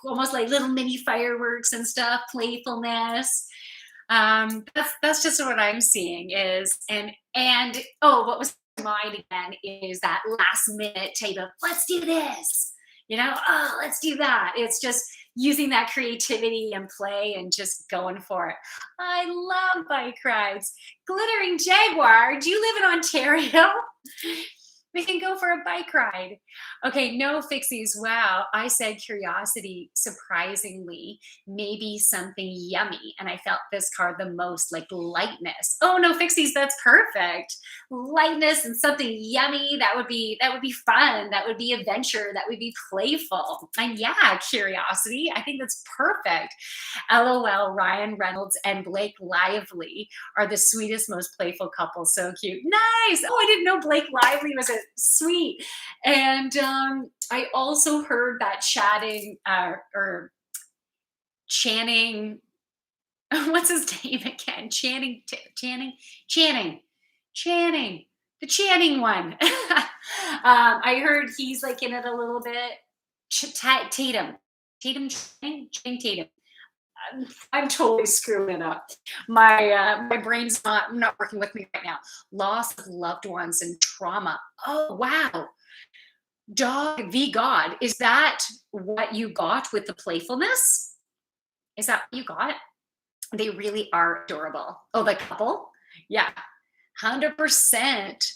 almost like little mini fireworks and stuff, playfulness. That's just what I'm seeing is, and oh, what was mine again is that last minute type of let's do this, oh, let's do that. It's just using that creativity and play and just going for it. I love bike rides. Glittering Jaguar, do you live in Ontario? We can go for a bike ride. Okay, no fixies. Wow. I said curiosity, surprisingly, maybe something yummy. And I felt this card the most, like lightness. Oh, no fixies. That's perfect. Lightness and something yummy. That would be fun. That would be adventure. That would be playful. And yeah, curiosity. I think that's perfect. LOL, Ryan Reynolds and Blake Lively are the sweetest, most playful couple. So cute. Nice. Oh, I didn't know Blake Lively was a sweet. And I also heard that or Channing, what's his name again? Channing, the Channing one. I heard he's like in it a little bit. Channing Tatum. I'm totally screwing it up. My brain's not working with me right now. Loss of loved ones and trauma. Oh wow. Dog v God. Is that what you got with the playfulness? Is that what you got? They really are adorable. Oh, the couple? Yeah. 100%.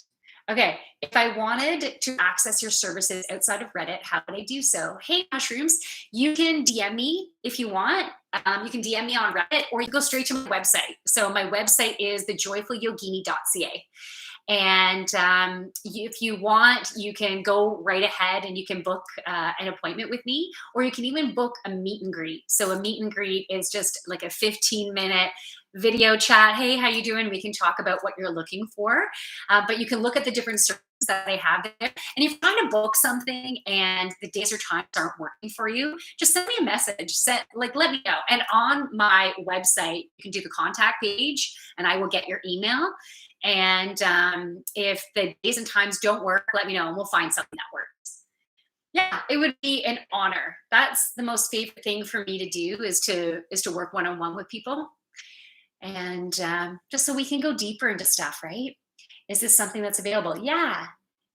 Okay, if I wanted to access your services outside of Reddit, how would I do so? Hey, mushrooms, you can DM me if you want. You can DM me on Reddit, or you go straight to my website. So my website is thejoyfulyogini.ca. And if you want, you can go right ahead and you can book an appointment with me, or you can even book a meet and greet. So a meet and greet is just like a 15-minute video chat. Hey, how you doing? We can talk about what you're looking for. But you can look at the different services that they have there. And if you're trying to book something and the days or times aren't working for you, just send me a message. Let me know. And on my website, you can do the contact page, and I will get your email. And if the days and times don't work, let me know, and we'll find something that works. Yeah, it would be an honor. That's the most favorite thing for me to do, is to work one-on-one with people, and just so we can go deeper into stuff. Right? Is this something that's available? Yeah,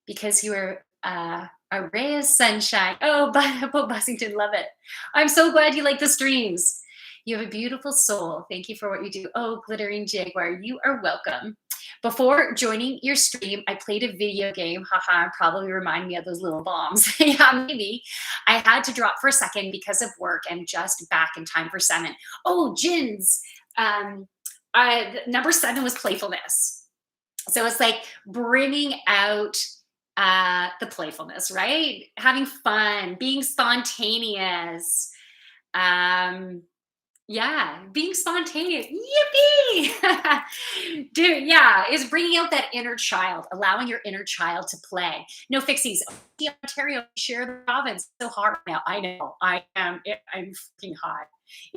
because you are a ray of sunshine. Oh, Bo Bussington, love it. I'm so glad you like the streams. You have a beautiful soul. Thank you for what you do. Oh, Glittering Jaguar, you are welcome. Before joining your stream, I played a video game. Haha, probably remind me of those little bombs. Yeah, maybe. I had to drop for a second because of work and just back in time for 7. Oh, Jins. Number 7 was playfulness. So it's like bringing out the playfulness, right? Having fun, being spontaneous. Yeah, being spontaneous. Yippee! Dude, yeah, is bringing out that inner child, allowing your inner child to play. No fixies. Oh, Ontario, share the province. So hot right now. I know. I'm freaking hot.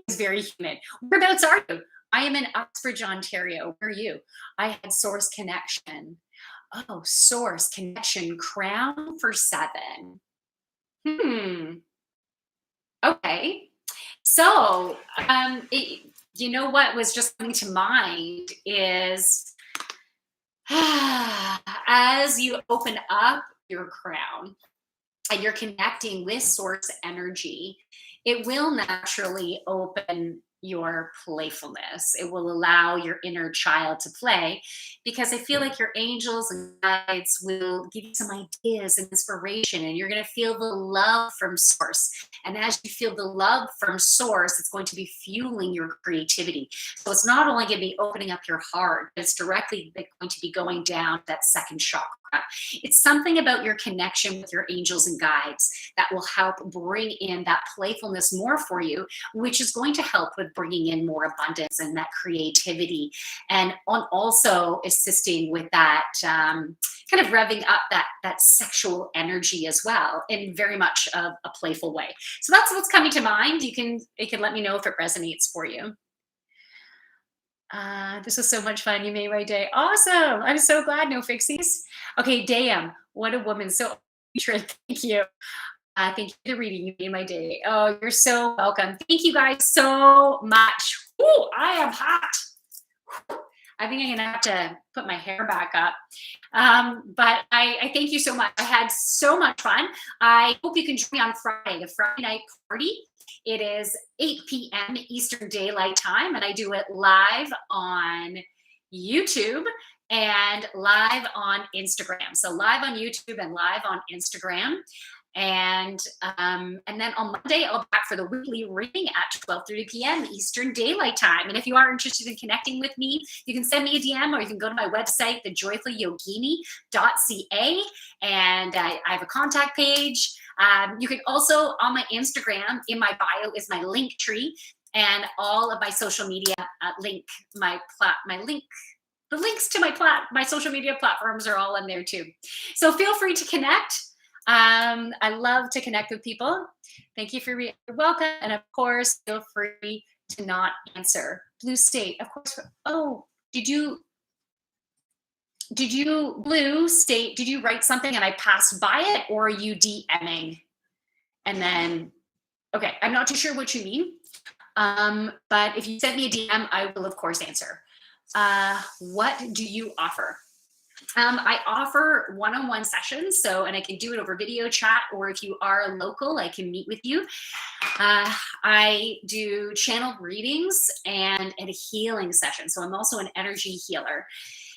It's very humid. Whereabouts are you? I am in Uxbridge, Ontario. Where are you? I had Source Connection. Oh, Source Connection Crown for 7. Okay. So, you know what was just coming to mind is as you open up your crown and you're connecting with source energy, it will naturally open your playfulness. It will allow your inner child to play, because I feel like your angels and guides will give you some ideas and inspiration, and you're going to feel the love from source. And as you feel the love from source, it's going to be fueling your creativity. So it's not only going to be opening up your heart, but it's directly going to be going down that second chakra. It's something about your connection with your angels and guides that will help bring in that playfulness more for you, which is going to help with bringing in more abundance and that creativity, and on also assisting with that kind of revving up that sexual energy as well, in very much of a playful way. So that's what's coming to mind. You can let me know if it resonates for you. This was so much fun. You made my day. Awesome. I'm so glad. No fixies. Okay, damn. What a woman. So thank you. Thank you for the reading. You made my day. Oh, you're so welcome. Thank you guys so much. Ooh, I am hot. I think I'm gonna have to put my hair back up. But I thank you so much. I had so much fun. I hope you can join me on Friday, the Friday night party. It is 8 p.m. Eastern Daylight Time, and I do it live on YouTube and live on Instagram. So live on YouTube and live on Instagram. And then on Monday, I'll be back for the weekly reading at 12:30 p.m. Eastern Daylight Time. And if you are interested in connecting with me, you can send me a DM, or you can go to my website, thejoyfulyogini.ca, and I have a contact page. You can also, on my Instagram, in my bio is my link tree, and all of my social media the links to my social media platforms are all in there too. So feel free to connect. I love to connect with people. Thank you for you're welcome. And of course, feel free to not answer. Blue State, of course. Oh, did you Blue State, did you write something and I passed by it, or are you DMing? And then, okay, I'm not too sure what you mean. But if you send me a DM, I will of course answer. What do you offer? I offer one-on-one sessions, and I can do it over video chat, or if you are local, I can meet with you. I do channel readings and a healing session. So I'm also an energy healer.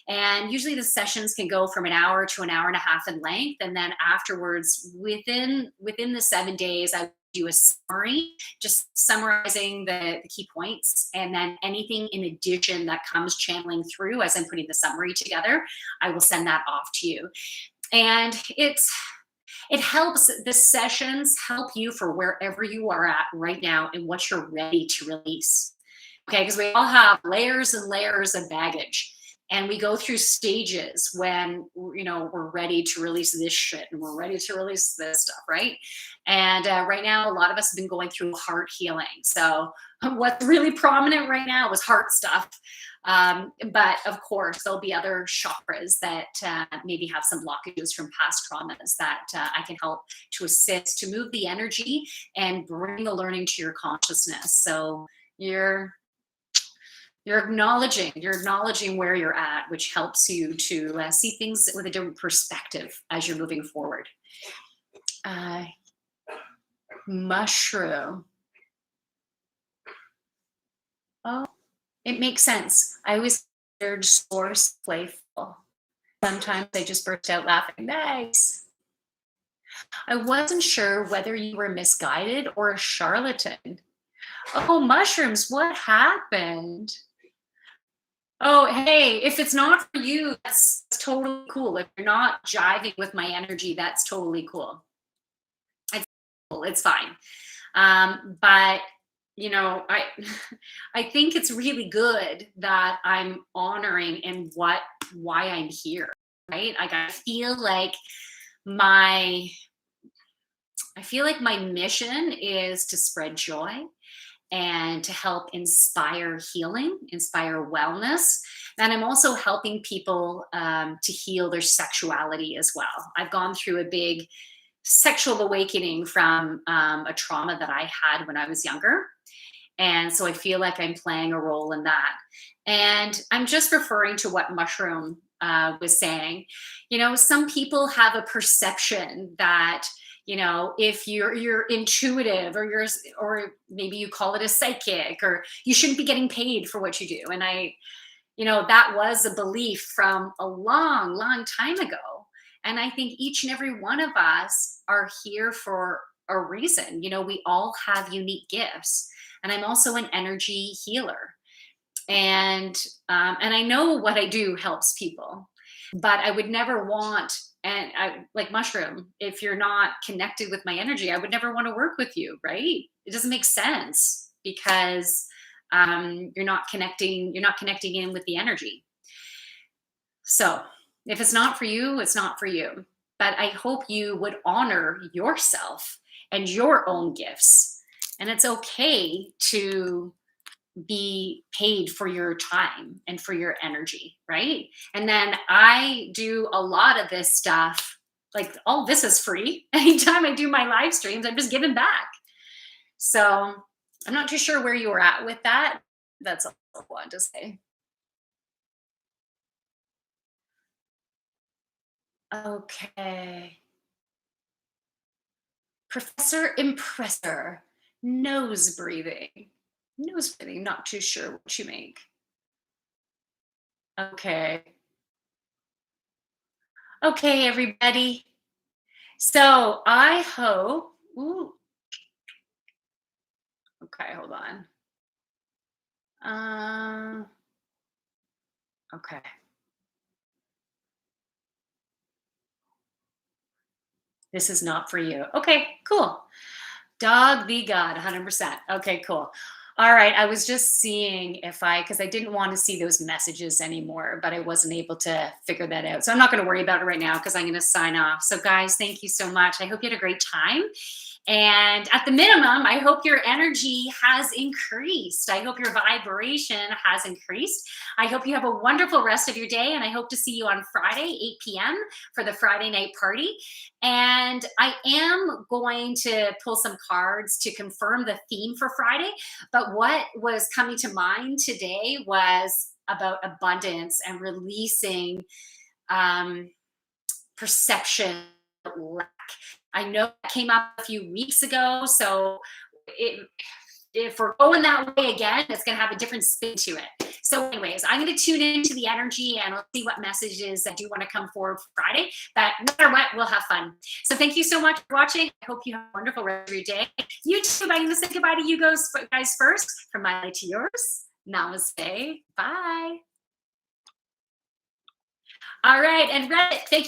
And usually the sessions can go from an hour to an hour and a half in length. And then afterwards, within the 7 days, I do a summary, just summarizing the key points, and then anything in addition that comes channeling through as I'm putting the summary together, I will send that off to you. And it helps, the sessions help you for wherever you are at right now and what you're ready to release. Okay, because we all have layers and layers of baggage. And we go through stages when we're ready to release this shit and we're ready to release this stuff, right? And right now, a lot of us have been going through heart healing. So what's really prominent right now is heart stuff. But of course, there'll be other chakras that maybe have some blockages from past traumas that I can help to assist to move the energy and bring the learning to your consciousness. So you're acknowledging where you're at, which helps you to see things with a different perspective as you're moving forward. Mushroom. Oh, it makes sense. I always considered source playful. Sometimes I just burst out laughing. Nice. I wasn't sure whether you were misguided or a charlatan. Oh, mushrooms, what happened? Oh, hey, if it's not for you, that's totally cool. If you're not jiving with my energy, that's totally cool. It's cool. It's fine. But I I think it's really good that I'm honoring and why I'm here, right? Like my I feel like my mission is to spread joy and to help inspire healing, inspire wellness. And I'm also helping people to heal their sexuality as well. I've gone through a big sexual awakening from a trauma that I had when I was younger. And so I feel like I'm playing a role in that. And I'm just referring to what Mushroom was saying. Some people have a perception that if you're intuitive, or maybe you call it a psychic, or you shouldn't be getting paid for what you do. And that was a belief from a long, long time ago. And I think each and every one of us are here for a reason. We all have unique gifts. And I'm also an energy healer. And I know what I do helps people, but I would never want, and I like Mushroom, if you're not connected with my energy, I would never want to work with you, right? It doesn't make sense because you're not connecting in with the energy. So if it's not for you, it's not for you. But I hope you would honor yourself and your own gifts. And it's okay to be paid for your time and for your energy, right? And then I do a lot of this stuff, like all this is free. Anytime I do my live streams, I'm just giving back. So I'm not too sure where you were at with that. That's all I want to say. Okay. Professor Impressor, nose breathing. Nose breathing, not too sure what you make. Okay. Okay, everybody. So I hope, ooh, okay, hold on. Um, okay. This is not for you. Okay, cool. Dog the God, 100%. Okay, cool. All right. I was just seeing because I didn't want to see those messages anymore, but I wasn't able to figure that out. So I'm not going to worry about it right now because I'm going to sign off. So, guys, thank you so much. I hope you had a great time. And at the minimum, I hope your energy has increased. I hope your vibration has increased. I hope you have a wonderful rest of your day. And I hope to see you on Friday, 8 p.m. for the Friday night party. And I am going to pull some cards to confirm the theme for Friday. But what was coming to mind today was about abundance and releasing perception lack. I know that came up a few weeks ago, so it if we're going that way again, it's going to have a different spin to it. So anyways, I'm going to tune into the energy and I'll see what messages I do want to come forward for Friday. But no matter what, we'll have fun. So thank you so much for watching. I hope you have a wonderful rest of your day. You too. I'm going to say goodbye to you guys first. From my light to yours. Namaste. Bye. All right. And Reddit, thank you.